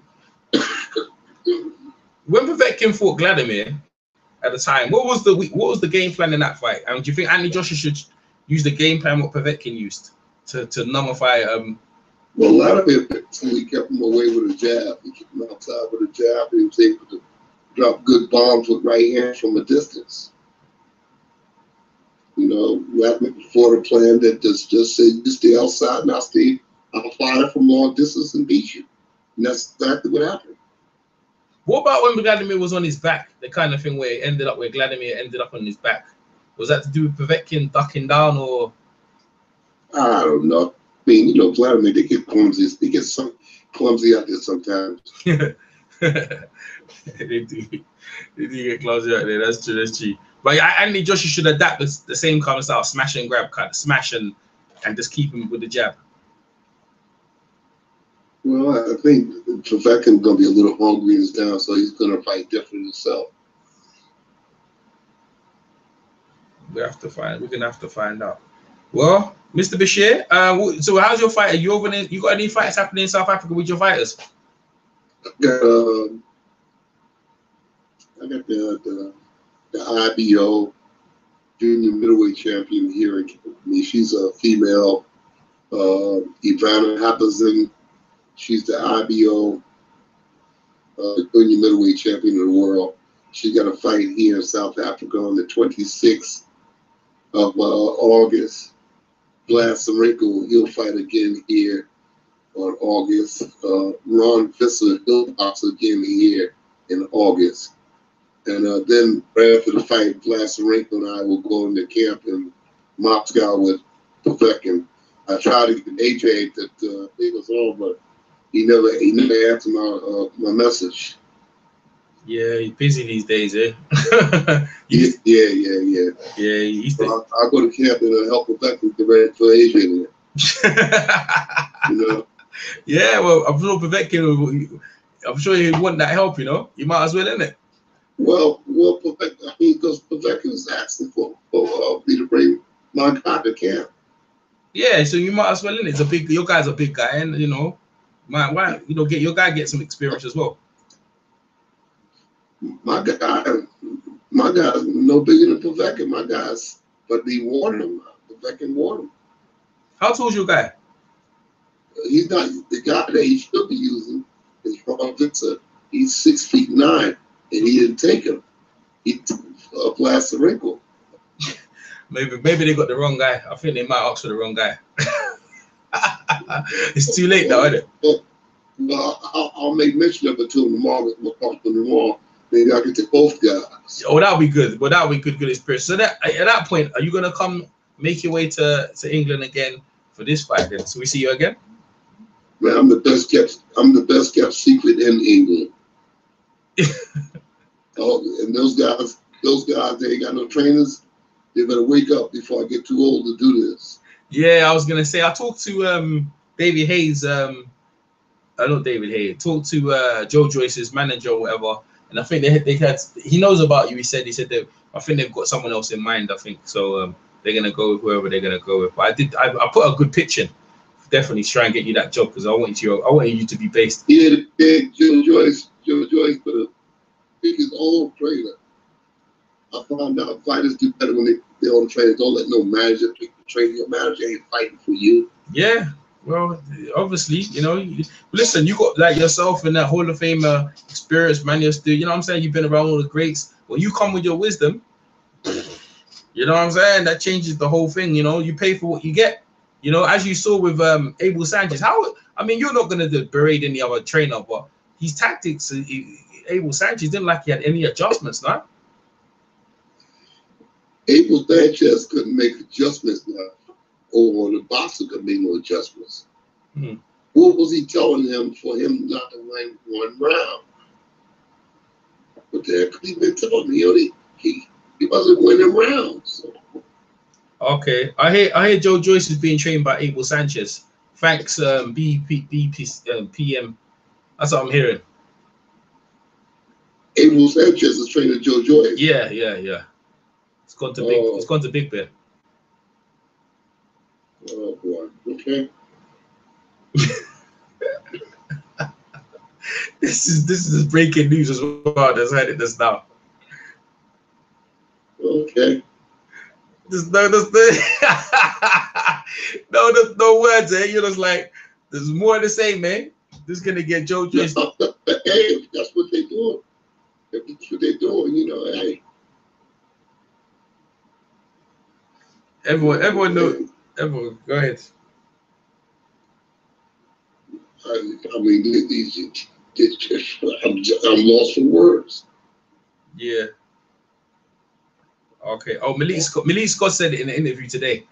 When Povetkin fought Vladimir at the time, what was the game plan in that fight? And do you think Anthony Joshua should use the game plan what Povetkin used to nullify? Well, a lot of it, he kept him away with a jab. He kept him outside with a jab, and he was able to drop good bombs with right hand from a distance. Vladimir before the plan that just said, you stay outside and I'll fire from long distance and beat you. And that's exactly what happened. What about when Vladimir was on his back? The kind of thing where Vladimir ended up on his back. Was that to do with Povetkin ducking down, or? I don't know. I mean, Vladimir, they get clumsy. They get some clumsy out there sometimes. They do get clumsy out there. That's true. But Anthony Joshua should adapt the same kind of style, smash and grab, kind of smash and just keep him with the jab. Well, I think Povetkin's going to be a little hungry in his down, so he's going to fight different himself. We're gonna have to find out. Well, Mr. Bashir, so how's your fight? You got any fights happening in South Africa with your fighters? I got the IBO junior middleweight champion here. She's a female. Ivana Hapazin. She's the IBO junior middleweight champion of the world. She's got a fight here in South Africa on the 26th of August. Vlad he'll fight again here on August. Ron Visser, he'll box again here in August. And then right after the fight, Vlad and I will go into camp in Moscow with Povetkin. I tried to get AJ that he was on, but he never answered my message. Yeah, he's busy these days, eh? Yeah. I'll go to camp and help Povetkin get ready for AJ. Yeah, well, I'm sure Povetkin, I'm sure he'd want that help. You might as well, innit? Well, Povetkin, because Povetkin was asking for me to bring my guy to camp. Yeah, so you might as well, innit? Your guy's a big guy, and why get your guy get some experience as well. My guy's no bigger than Povetkin. My guy's, but he warned him. Povetkin warned him. How tall's your guy? He's not the guy that he should be using. Is Ron Visser. He's 6'9", and he didn't take him. He took Vlad. Maybe they got the wrong guy. I think they might ask for the wrong guy. It's too late now, isn't it? Well, I'll make mention of it to him tomorrow. Maybe I can take both guys. Oh, that'll be good. Well, that'll be good experience. So at that point, are you gonna come make your way to England again for this fight? Then, so we see you again. Man, I'm the best kept secret in England. And those guys, they ain't got no trainers. They better wake up before I get too old to do this. Yeah, I was gonna say I talked to David Hayes. Not David Hayes. Talked to Joe Joyce's manager or whatever, and I think they had. He knows about you. He said that I think they've got someone else in mind. I think so. They're gonna go with whoever they're gonna go with. But I put a good pitch in. Definitely try and get you that job because I wanted you to be based. Yeah, Joe Joyce, but I think his old trainer. I found out fighters do better when they're on trainers. Don't let no manager train your manager ain't fighting for you. Yeah, well, obviously, listen, you got like yourself in that Hall of Fame experience, man. You're still, what I'm saying? You've been around all the greats. When you come with your wisdom, you know what I'm saying? That changes the whole thing. You pay for what you get. As you saw with Abel Sanchez. How I mean, you're not going to berate any other trainer, but his tactics, Abel Sanchez didn't like he had any adjustments, no? Abel Sanchez couldn't make adjustments now, or the boxer could make no adjustments. Hmm. What was he telling him for him not to win one round? But there could he been telling me he wasn't winning rounds. So. Okay, I hear Joe Joyce is being trained by Abel Sanchez. Thanks, PM. That's what I'm hearing. Abel Sanchez is training Joe Joyce. Yeah. It's gone to big. It's gone to Big Bear. Oh boy. Okay. This is breaking news as well. That's headed this now. Okay. There's no words, eh? You're just like, there's more to say, man. This is gonna get Joe Joyce. Hey, that's what they're doing. That's what they're doing, you know. Hey. Everyone knows. Everyone, go ahead. I mean, I'm lost for words. Yeah. Okay. Oh, Malik Scott said it in the interview today.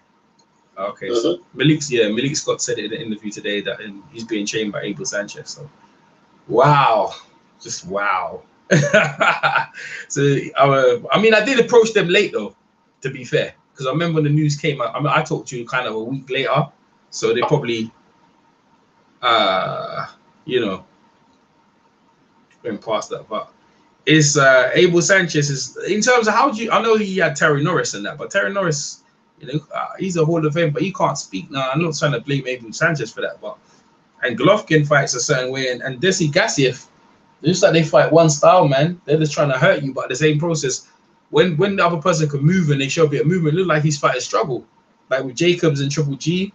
Okay. So Malik Scott said it in the interview today that he's being trained by Abel Sanchez. So, wow, just wow. So, I mean, I did approach them late though, to be fair, because I remember when the news came out. I mean, I talked to you kind of a week later, so they probably, you know, went past that. But it's Abel Sanchez is, in terms of how do you? I know he had Terry Norris and that, but Terry Norris, you know, he's a Hall of Fame, but he can't speak now. I'm not trying to blame Abel Sanchez for that, but and Golovkin fights a certain way, and Desi Gassiev, just like they fight one style, man. They're just trying to hurt you, but the same process. When the other person can move and they show a bit of movement, it look like he's fighting struggle, like with Jacobs and Triple G,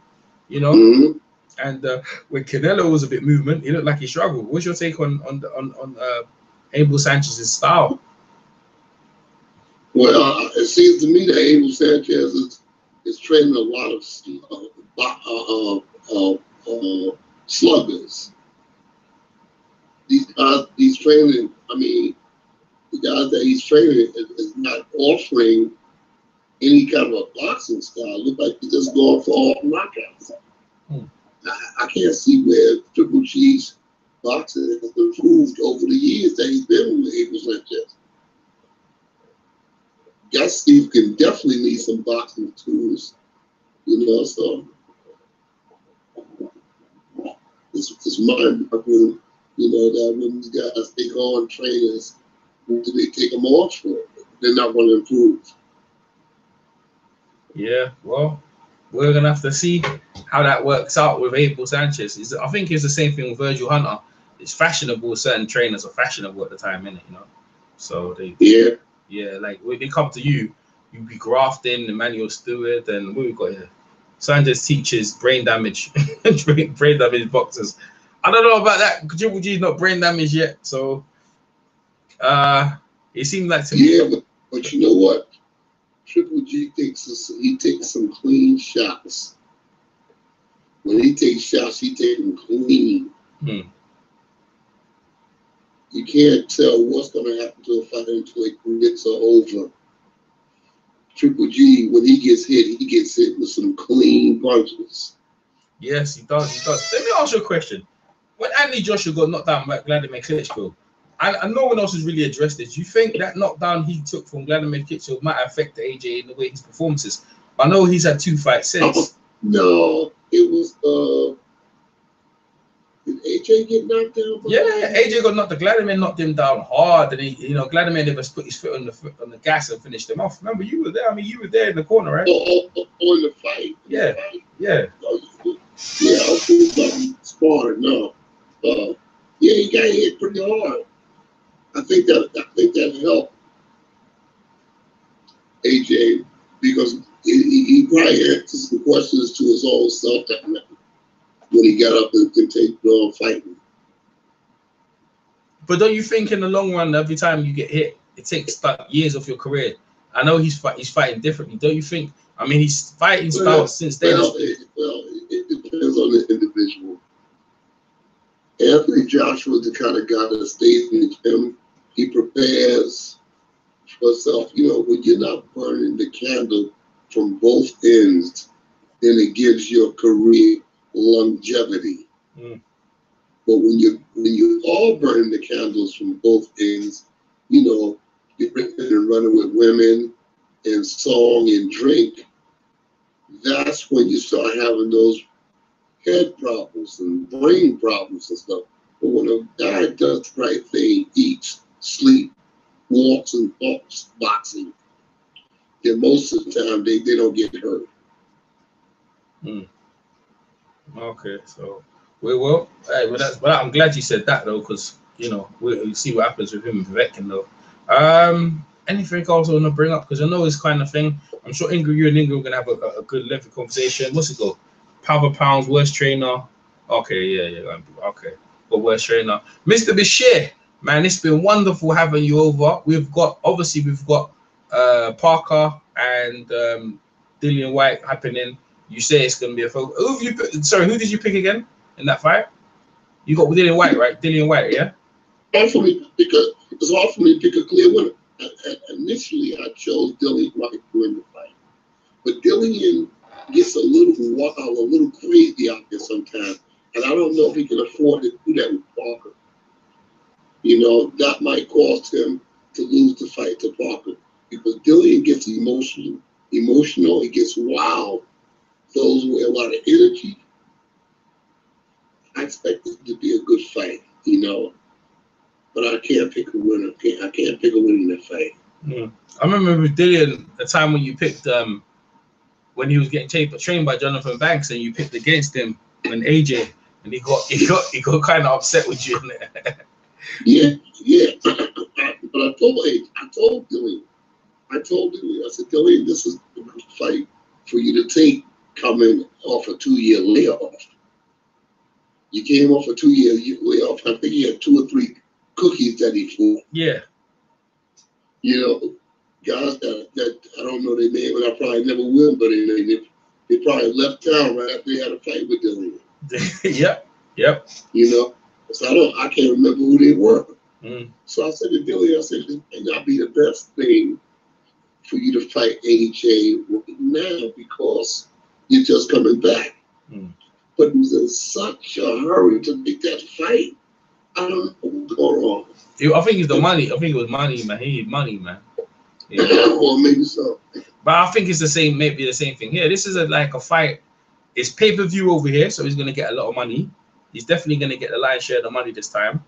you know. Mm-hmm. And when Canelo was a bit movement, he looked like he struggled. What's your take on Abel Sanchez's style? Well, it seems to me that Abel Sanchez is training a lot of sluggers. He's training. I mean, the guys that he's training is not offering any kind of a boxing style. Look like he's just going for all knockouts. I can't see where Triple G's boxing has improved over the years that he's been with Abel Sanchez. Gassiev can definitely need some boxing tools, you know. So it's mind-boggling, you know, that when these guys take on trainers, do they take them off for it? They're not going to improve. Yeah, well, we're gonna have to see how that works out with Abel Sanchez. I think it's the same thing with Virgil Hunter. It's fashionable. Certain trainers are fashionable at the time, innit? You know, so they like when they come to you, you be grafting, Emmanuel Stewart, and what we got here. Sanchez teaches brain damage, brain damage boxers. I don't know about that. Triple G's not brain damage yet, so it seemed like to me. Yeah, but you know what? Triple G takes some clean shots. When he takes shots, he takes them clean. You can't tell what's going to happen to a fighter until it gets over. Triple G, when he gets hit with some clean punches. Yes, he does. He does. Let me ask you a question. When Anthony Joshua got knocked down by Vladimir Klitschko, and no one else has really addressed this, do you think that knockdown he took from Vladimir Klitschko might affect AJ in the way his performances? I know he's had 2 fights since. No, it was did AJ get knocked down? Yeah, AJ got knocked. Vladimir knocked him down hard, and he, you know, Vladimir never put his foot on the gas and finished him off. Remember, you were there. I mean, you were there in the corner, right? On the fight. Yeah, yeah. Yeah, I was sparring. No, yeah, he got hit pretty hard. I think that helped AJ because he probably answered some questions to his own self that night when he got up and take on fighting. But don't you think in the long run, every time you get hit, it takes like years of your career? I know he's fighting differently. Don't you think? I mean, he's fighting style since then. Well, it depends on the individual. Anthony Joshua, the kind of guy that stays in the gym. He prepares for himself. You know, when you're not burning the candle from both ends, then it gives your career longevity. Mm. But when you all burning the candles from both ends, you know, you're drinking and running with women and song and drink, that's when you start having those head problems and brain problems and stuff. But when a guy does the right thing, eats, sleep, walks and talks boxing, then most of the time they don't get hurt. Mm. Okay, so well, hey, well, I'm glad you said that though, because you know we'll see what happens with him and Vetkin though. Anything else I want to bring up? Because I know this kind of thing. I'm sure you and Ingram are gonna have a good lengthy conversation. What's it go? Power pounds, worst trainer. Okay, yeah. Okay, but worst trainer, Mr. Bashir. Man, it's been wonderful having you over. We've got Parker and Dillian White happening. You say it's gonna be a focus. Who did you pick again in that fight? You got Dillian White, right? Dillian White, yeah. It's hard for me to pick a clear winner. Initially, I chose Dillian White to win the fight, but Dillian gets a little wild, a little crazy out there sometimes, and I don't know if he can afford to do that with Parker. You know, that might cause him to lose the fight to Parker because Dillian gets emotional. He gets wild, throws away a lot of energy. I expect it to be a good fight, you know, but I can't pick a winner. I can't pick a winner in that fight. Mm. I remember with Dillian, the time when you picked when he was getting trained by Jonathan Banks, and you picked against him when AJ, and he got kind of upset with you. Yeah. But I told Dillian, I said, Dillian, this is a good fight for you to take coming off a 2-year layoff. You came off a 2-year layoff. I think he had 2 or 3 cookies that he fought. Yeah. You know, guys that I don't know their name, and I probably never will, but they probably left town right after they had a fight with Dillian. Yep. You know, so I can't remember who they were. Mm. So I said to Dillian, this may not be the best thing for you to fight AJ now because you're just coming back. Mm. But he was in such a hurry to make that fight. I don't know what's going on. I think it's the money. I think it was money, man. He need money, man. Yeah. Or maybe so. But I think it's the same, maybe the same thing here. This is like a fight. It's pay-per-view over here, so he's gonna get a lot of money. He's definitely gonna get the lion's share of the money this time.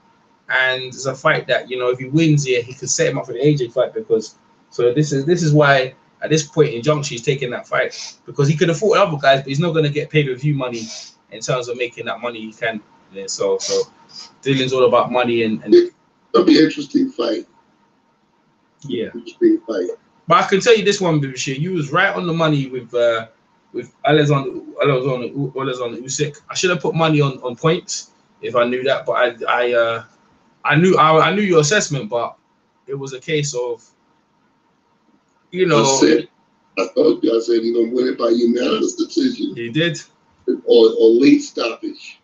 And it's a fight that, you know, if he wins here, he could set him up for the AJ fight because. So this is why at this point in junction he's taking that fight because he could have fought other guys, but he's not gonna get pay-per-view money in terms of making that money he can. Yeah, so Dillian's all about money and it'll be an interesting fight. Yeah. Interesting fight. But I can tell you this one, Bashir, you was right on the money with Oleksandr Usyk. I should have put money on points if I knew that, but I knew your assessment, but it was a case of, you know. I told you, I said he's gonna win it by unanimous decision. He did. Or late stoppage.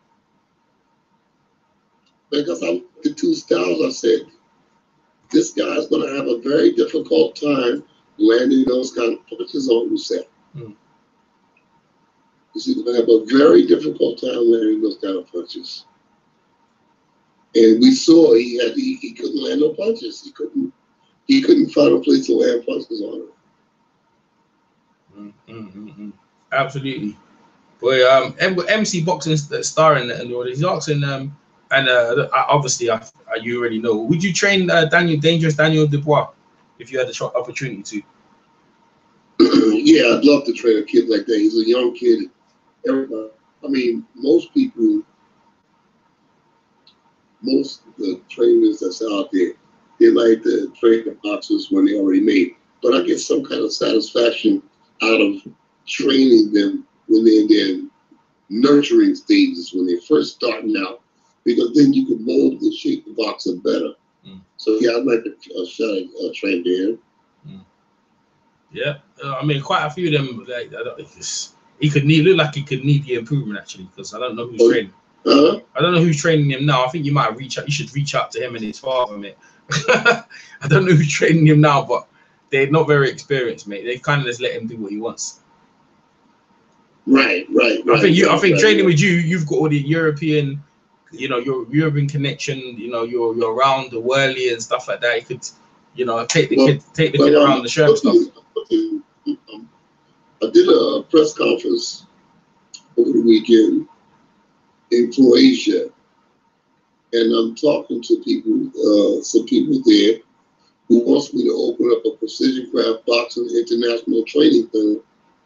Because I looked at 2 styles, I said, this guy's going to have a very difficult time landing those kind of punches on Usyk. Mm. He's going to have a very difficult time landing those kind of punches. And we saw he couldn't land no punches. He couldn't find a place to land punches on him. Absolutely. But MC Boxing starring and all this. He's asking obviously you already know. Would you train Dangerous Daniel Dubois if you had the opportunity to? Yeah, I'd love to train a kid like that. He's a young kid. Everybody, I mean, most of the trainers that's out there, they like to train the boxers when they already made. But I get some kind of satisfaction out of training them when they're in their nurturing stages, when they're first starting out, because then you can mold and shape the boxer better. Mm. So yeah, I'd like to train there. Mm. Yeah, I mean, quite a few of them. Like, look like he could need the improvement actually, because I don't know who's training. Huh? I don't know who's training him now. I think you might reach out. You should reach out to him and his father, mate. I don't know who's training him now, but they're not very experienced, mate. They kind of just let him do what he wants. Right. I think training with you, you've got all the European, you know, your European connection. You know, you're around the worldly and stuff like that. You could, you know, take the kid around the show and stuff. I did a press conference over the weekend in Croatia, and I'm talking to people, some people there who wants me to open up a precision craft boxing international training center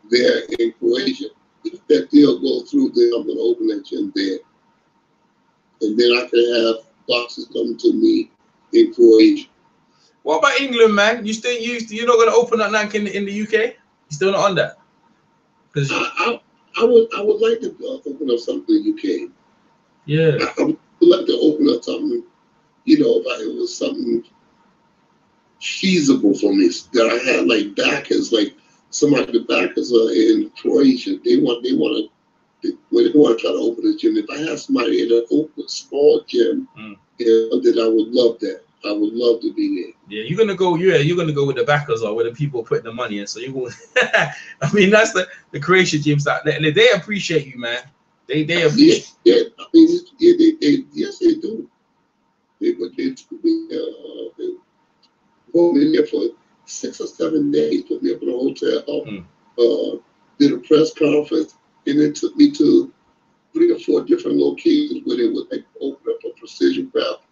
there in Croatia. If that deal goes through, then I'm going to open that gym there, and then I can have boxers come to me in Croatia. What about England, man? You're not going to open up now in the UK? You still not on that? Because I would like to open up something in the UK. Yeah, I would like to open up something, you know, if it was something feasible for me that I had like backers, like some of the backers are in Croatia. They want to try to open a gym. If I have somebody in an open small gym, you know, then I would love that. I would love to be there. Yeah, you're gonna go with the backers or with the people putting the money in. So you go. I mean, that's the Croatia gyms that they appreciate you, man. They appreciate. Yeah, I mean, yes, they do. They put me there for 6 or 7 days. Put me up in a hotel. Did a press conference, and it took me to 3 or 4 different locations where they would like open up a precision craft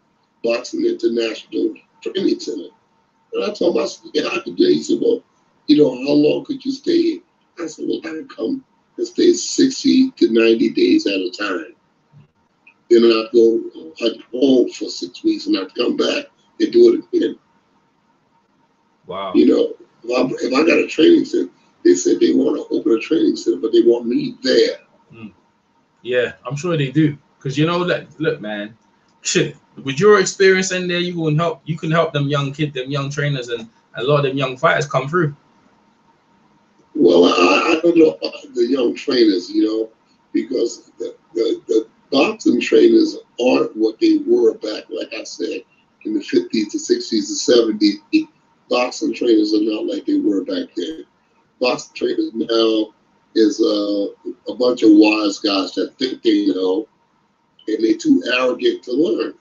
boxing international training center. And I told myself, yeah, I could do it. He said, well, you know, how long could you stay? I said, well, I could come and stay 60 to 90 days at a time. Then I'd go home for 6 weeks, and I'd come back and do it again. Wow. You know, if I got a training center, they said they want to open a training center, but they want me there. Yeah, I'm sure they do. Because, you know, look, man, shit, with your experience in there, you can help them young kids, them young trainers, and a lot of them young fighters come through. Well, I don't know about the young trainers, you know, because the boxing trainers aren't what they were back, like I said, in the 50s, the 60s, the 70s. Boxing trainers are not like they were back then. Boxing trainers now is a bunch of wise guys that think they know, and they're too arrogant to learn.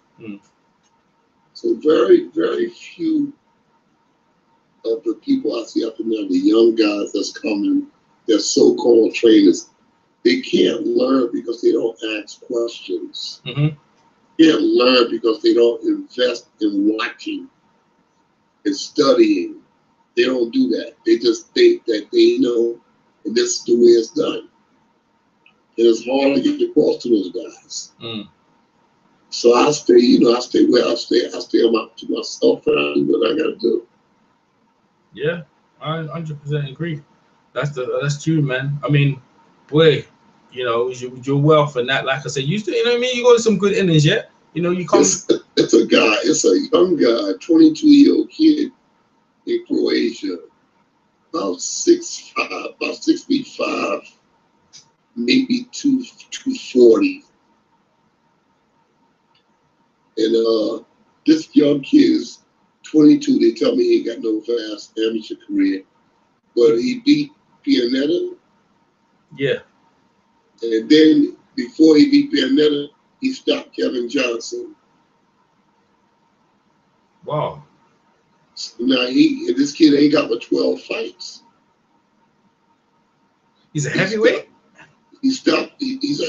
So very, very few of the people I see out there now, the young guys that's coming, they're so-called trainers, they can't learn because they don't ask questions. They can't learn because they don't invest in watching and studying. They don't do that. They just think that they know, and this is the way it's done. And it's hard to get across to those guys. So I stay, you know, I stay to myself, and I do what I gotta do. Yeah, I 100% agree. That's true, man. I mean, boy, you know, your wealth and that, like I said, you know what I mean? You got some good innings, yeah? You know, you come. It's a young guy, 22-year-old kid in Croatia, about 6'5", maybe 240. And this young kid is 22. They tell me he ain't got no fast amateur career, but he beat Pianetta. Yeah. And then before he beat Pianetta, he stopped Kevin Johnson. Wow. Now this kid ain't got but 12 fights. He's a heavyweight? He's a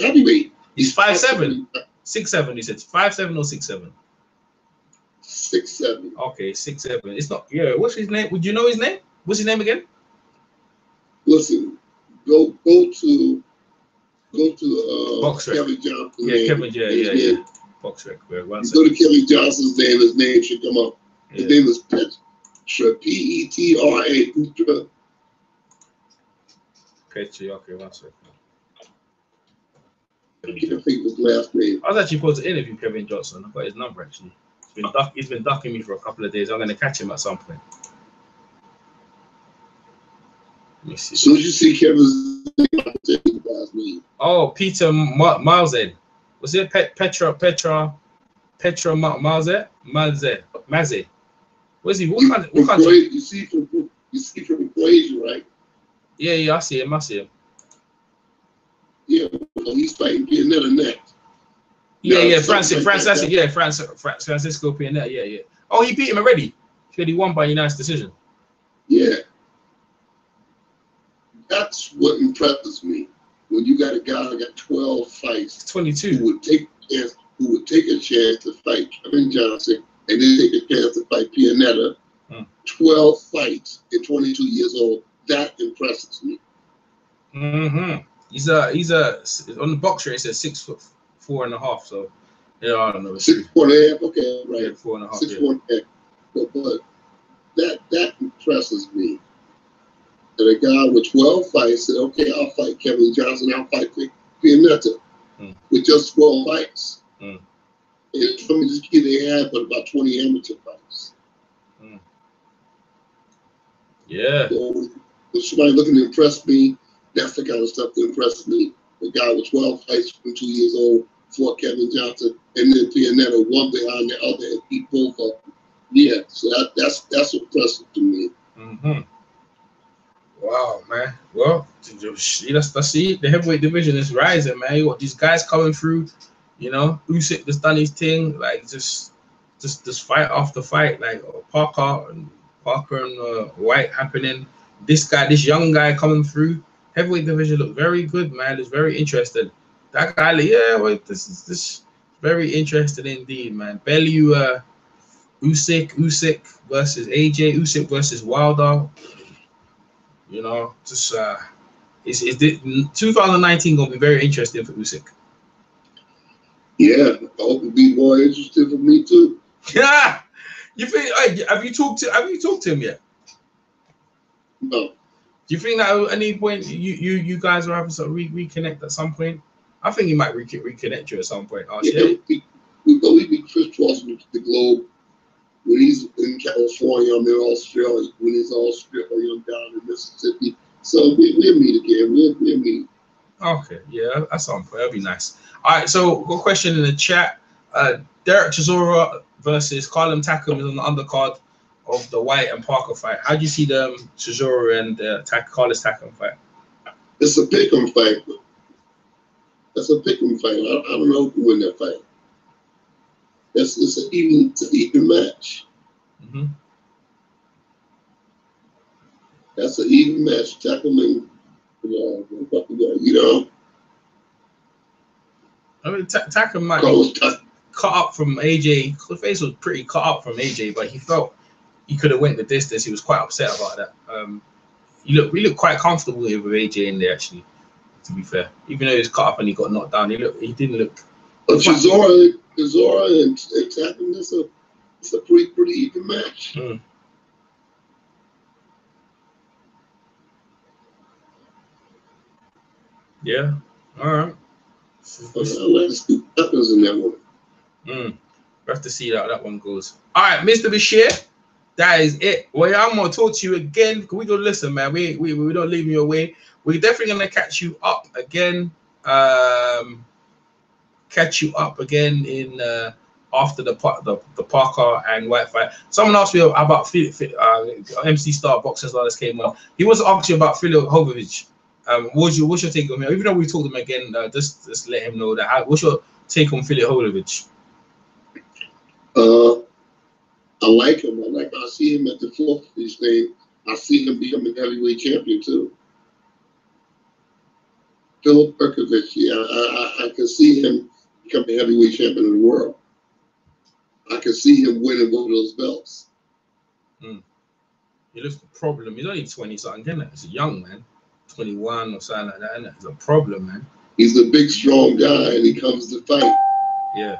heavyweight. He's 5'7", 6'7", he said. 5'7" or 6'7"? 6'7". Okay, 6'7". It's not, yeah, what's his name? Would you know his name? What's his name again? Listen, go to Box Kevin Johnson. Yeah, Kevin, yeah. Box Rec. Go to Kevin Johnson's name, his name should come up. Yeah. His name is Petra, Petra. Petri, okay, 1 second. I can't think of his last name. I was actually supposed to interview Kevin Johnson. I've got his number actually. He's been ducking me for a couple of days. I'm going to catch him at some point. Let me see. As soon as you see Kevin's name, Oh, Peter Mileshead. Was it Petra Maze? What's he? What country? You see from Equation, right? Yeah, I see him. Yeah, well, he's fighting Pianetta next. Yeah, Francisco Pianetta. Yeah. Oh, he beat him already. He won by unanimous decision. Yeah, that's what impresses me. When you got a guy that got 12 fights, 22, who would take a chance to fight Kevin Johnson and then take a chance to fight Pianetta. 12 fights at 22 years old. That impresses me. He's on the box rate. It says 6'4.5". So yeah, I don't know. 6'4.5". Okay, right. Yeah, 4.5. 6'4.5". But that impresses me. That a guy with 12 fights said, "Okay, I'll fight Kevin Johnson. I'll fight Pianetta with just 12 fights." And told me this kid they had but about 20 amateur fights. Yeah. So, if somebody looking to impress me, that's the kind of stuff that impresses me. The guy with 12 fights from 2 years old fought Kevin Johnson, and then Pianetta one behind the other and beat both of them. Yeah, so that's impressive to me. Wow, man. Well, let's see. The heavyweight division is rising, man. You got these guys coming through. You know, Usyk just done his thing, like just fight after fight, like Parker and White happening. This young guy coming through. Heavyweight division look very good, man. It's very interesting. That guy, yeah, well, this is very interesting indeed, man. Bellew, Usyk versus AJ, Usyk versus Wilder. You know, just is 2019 gonna be very interesting for Usyk? Yeah, I hope it'll be more interesting for me too. Yeah, you think? Have you talked to him yet? No. Do you think that at any point you guys will have to reconnect at some point? I think he might reconnect you at some point. Yeah, we beat Chris Charleston to the Globe when he's in California. I'm in Australia. When he's in Australia, I'm down in Mississippi. So we'll meet again. We'll meet. Okay, yeah, at some point that'll be nice. All right, so got a question in the chat. Derek Chisora versus Callum Takam is on the undercard of the White and Parker fight. How do you see the Chisora and Carlos Takam fight? It's a pick'em fight. That's a pick'em fight. I don't know who can win that fight. It's an even match. That's an even match. Takam and you know. I mean, Takam might be cut up from AJ. The face was pretty cut up from AJ, but he felt he could have went the distance. He was quite upset about that. We looked quite comfortable with AJ in there, actually. To be fair, even though he was cut up and he got knocked down, he didn't look. Chisora and Takam, it's a pretty even match. Yeah. All right. Let's see what happens in that one. We have to see how that one goes. All right, Mr. Bashir, that is it. Well, I'm gonna talk to you again. We go listen, man. We don't leave you away. We're definitely gonna catch you up again. In after the Parker and White fight. Someone asked me about MC Star Boxing Stars came on. He wants to ask you about Filihovic. What's your take on him? Even though we told him again, just let him know that. What's your take on Filihovic? I like him. I see him at the philosophies thing. I see him becoming heavyweight champion too. Philip Perkovich, yeah, I can see him becoming heavyweight champion of the world. I can see him winning one of those belts. He looks the problem. He's only 20 something, isn't it? He's a young man. 21 or something like that, and it's a problem, man. He's a big, strong guy, and he comes to fight. Yeah.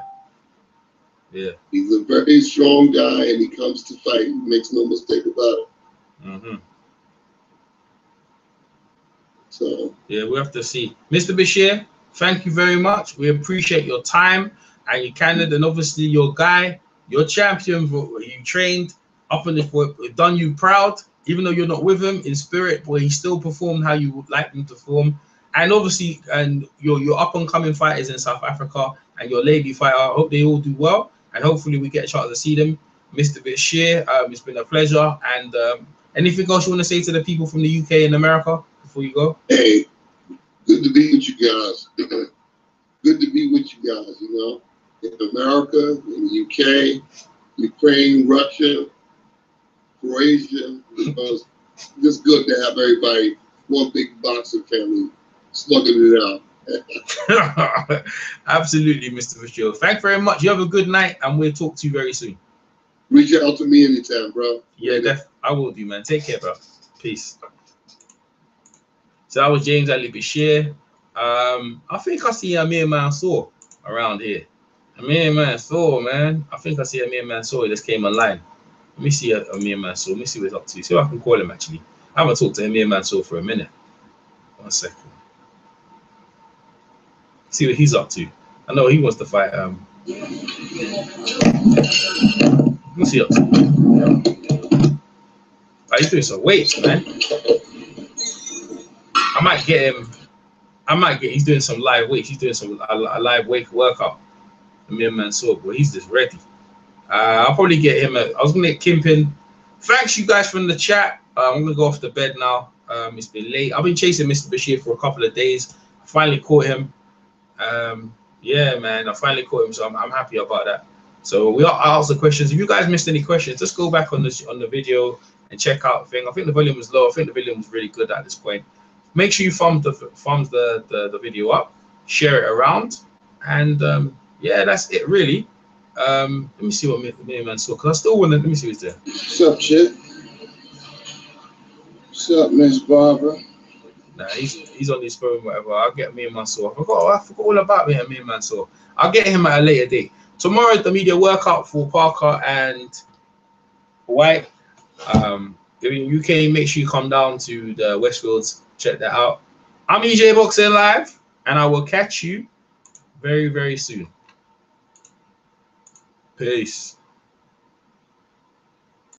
He's a very strong guy, and he comes to fight. He makes no mistake about it. So yeah, we have to see. Mr. Bashir, thank you very much. We appreciate your time and your candid, and obviously your guy, your champion. You trained up in this point, done you proud. Even though you're not with him in spirit, but he still performed how you would like him to perform. And obviously, and your up and coming fighters in South Africa, and your lady fighter. I hope they all do well, and hopefully we get a chance to see them. Mr. Bashir, it's been a pleasure. And anything else you want to say to the people from the UK and America before you go? Hey, good to be with you guys. Good to be with you guys, you know, in America, in the UK, Ukraine, Russia, Croatia. It's just good to have everybody, one big boxing family, slugging it out. Absolutely, Mr. Bashir. Thank you very much. You have a good night, and we'll talk to you very soon. Reach out to me anytime, bro. Yeah, I will do, man. Take care, bro. Peace. So that was James Ali Bashir. I think I see Amir Mansour around here. Amir Mansour, man. I think I see Amir Mansour. He just came online. Let me see Amir Mansour. Let me see what he's up to. See if I can call him, actually. I haven't talked to Amir Mansour for a minute. 1 second. See what he's up to. I know he wants to fight. What's he up to? Oh, he's doing some weights, man. I might get him. He's doing some live weights. He's doing some a live weight workout. Amir Mansour, boy, he's just ready. I'll probably get him. I was gonna get Kimpin. Thanks, you guys, from the chat. I'm gonna go off to bed now. It's been late. I've been chasing Mr. Bashir for a couple of days. I finally caught him. Yeah, man, I finally caught him, so I'm happy about that. So I asked the questions. If you guys missed any questions, just go back on the video and check out the thing. I think the volume was low. I think the volume was really good at this point. Make sure you thumbs the video up, share it around, and yeah, that's it really. Let me see what me man saw, because I still want to. Let me see who's there. What's up, chick? What's up, Miss Barbara? Nah, he's on his phone, whatever. I'll get me and Mansour. I forgot all about me and Mansour. I'll get him at a later date. Tomorrow, the media workout for Parker and White. If you UK, make sure you come down to the Westfields. Check that out. I'm EJ Boxing Live, and I will catch you very, very soon. Peace.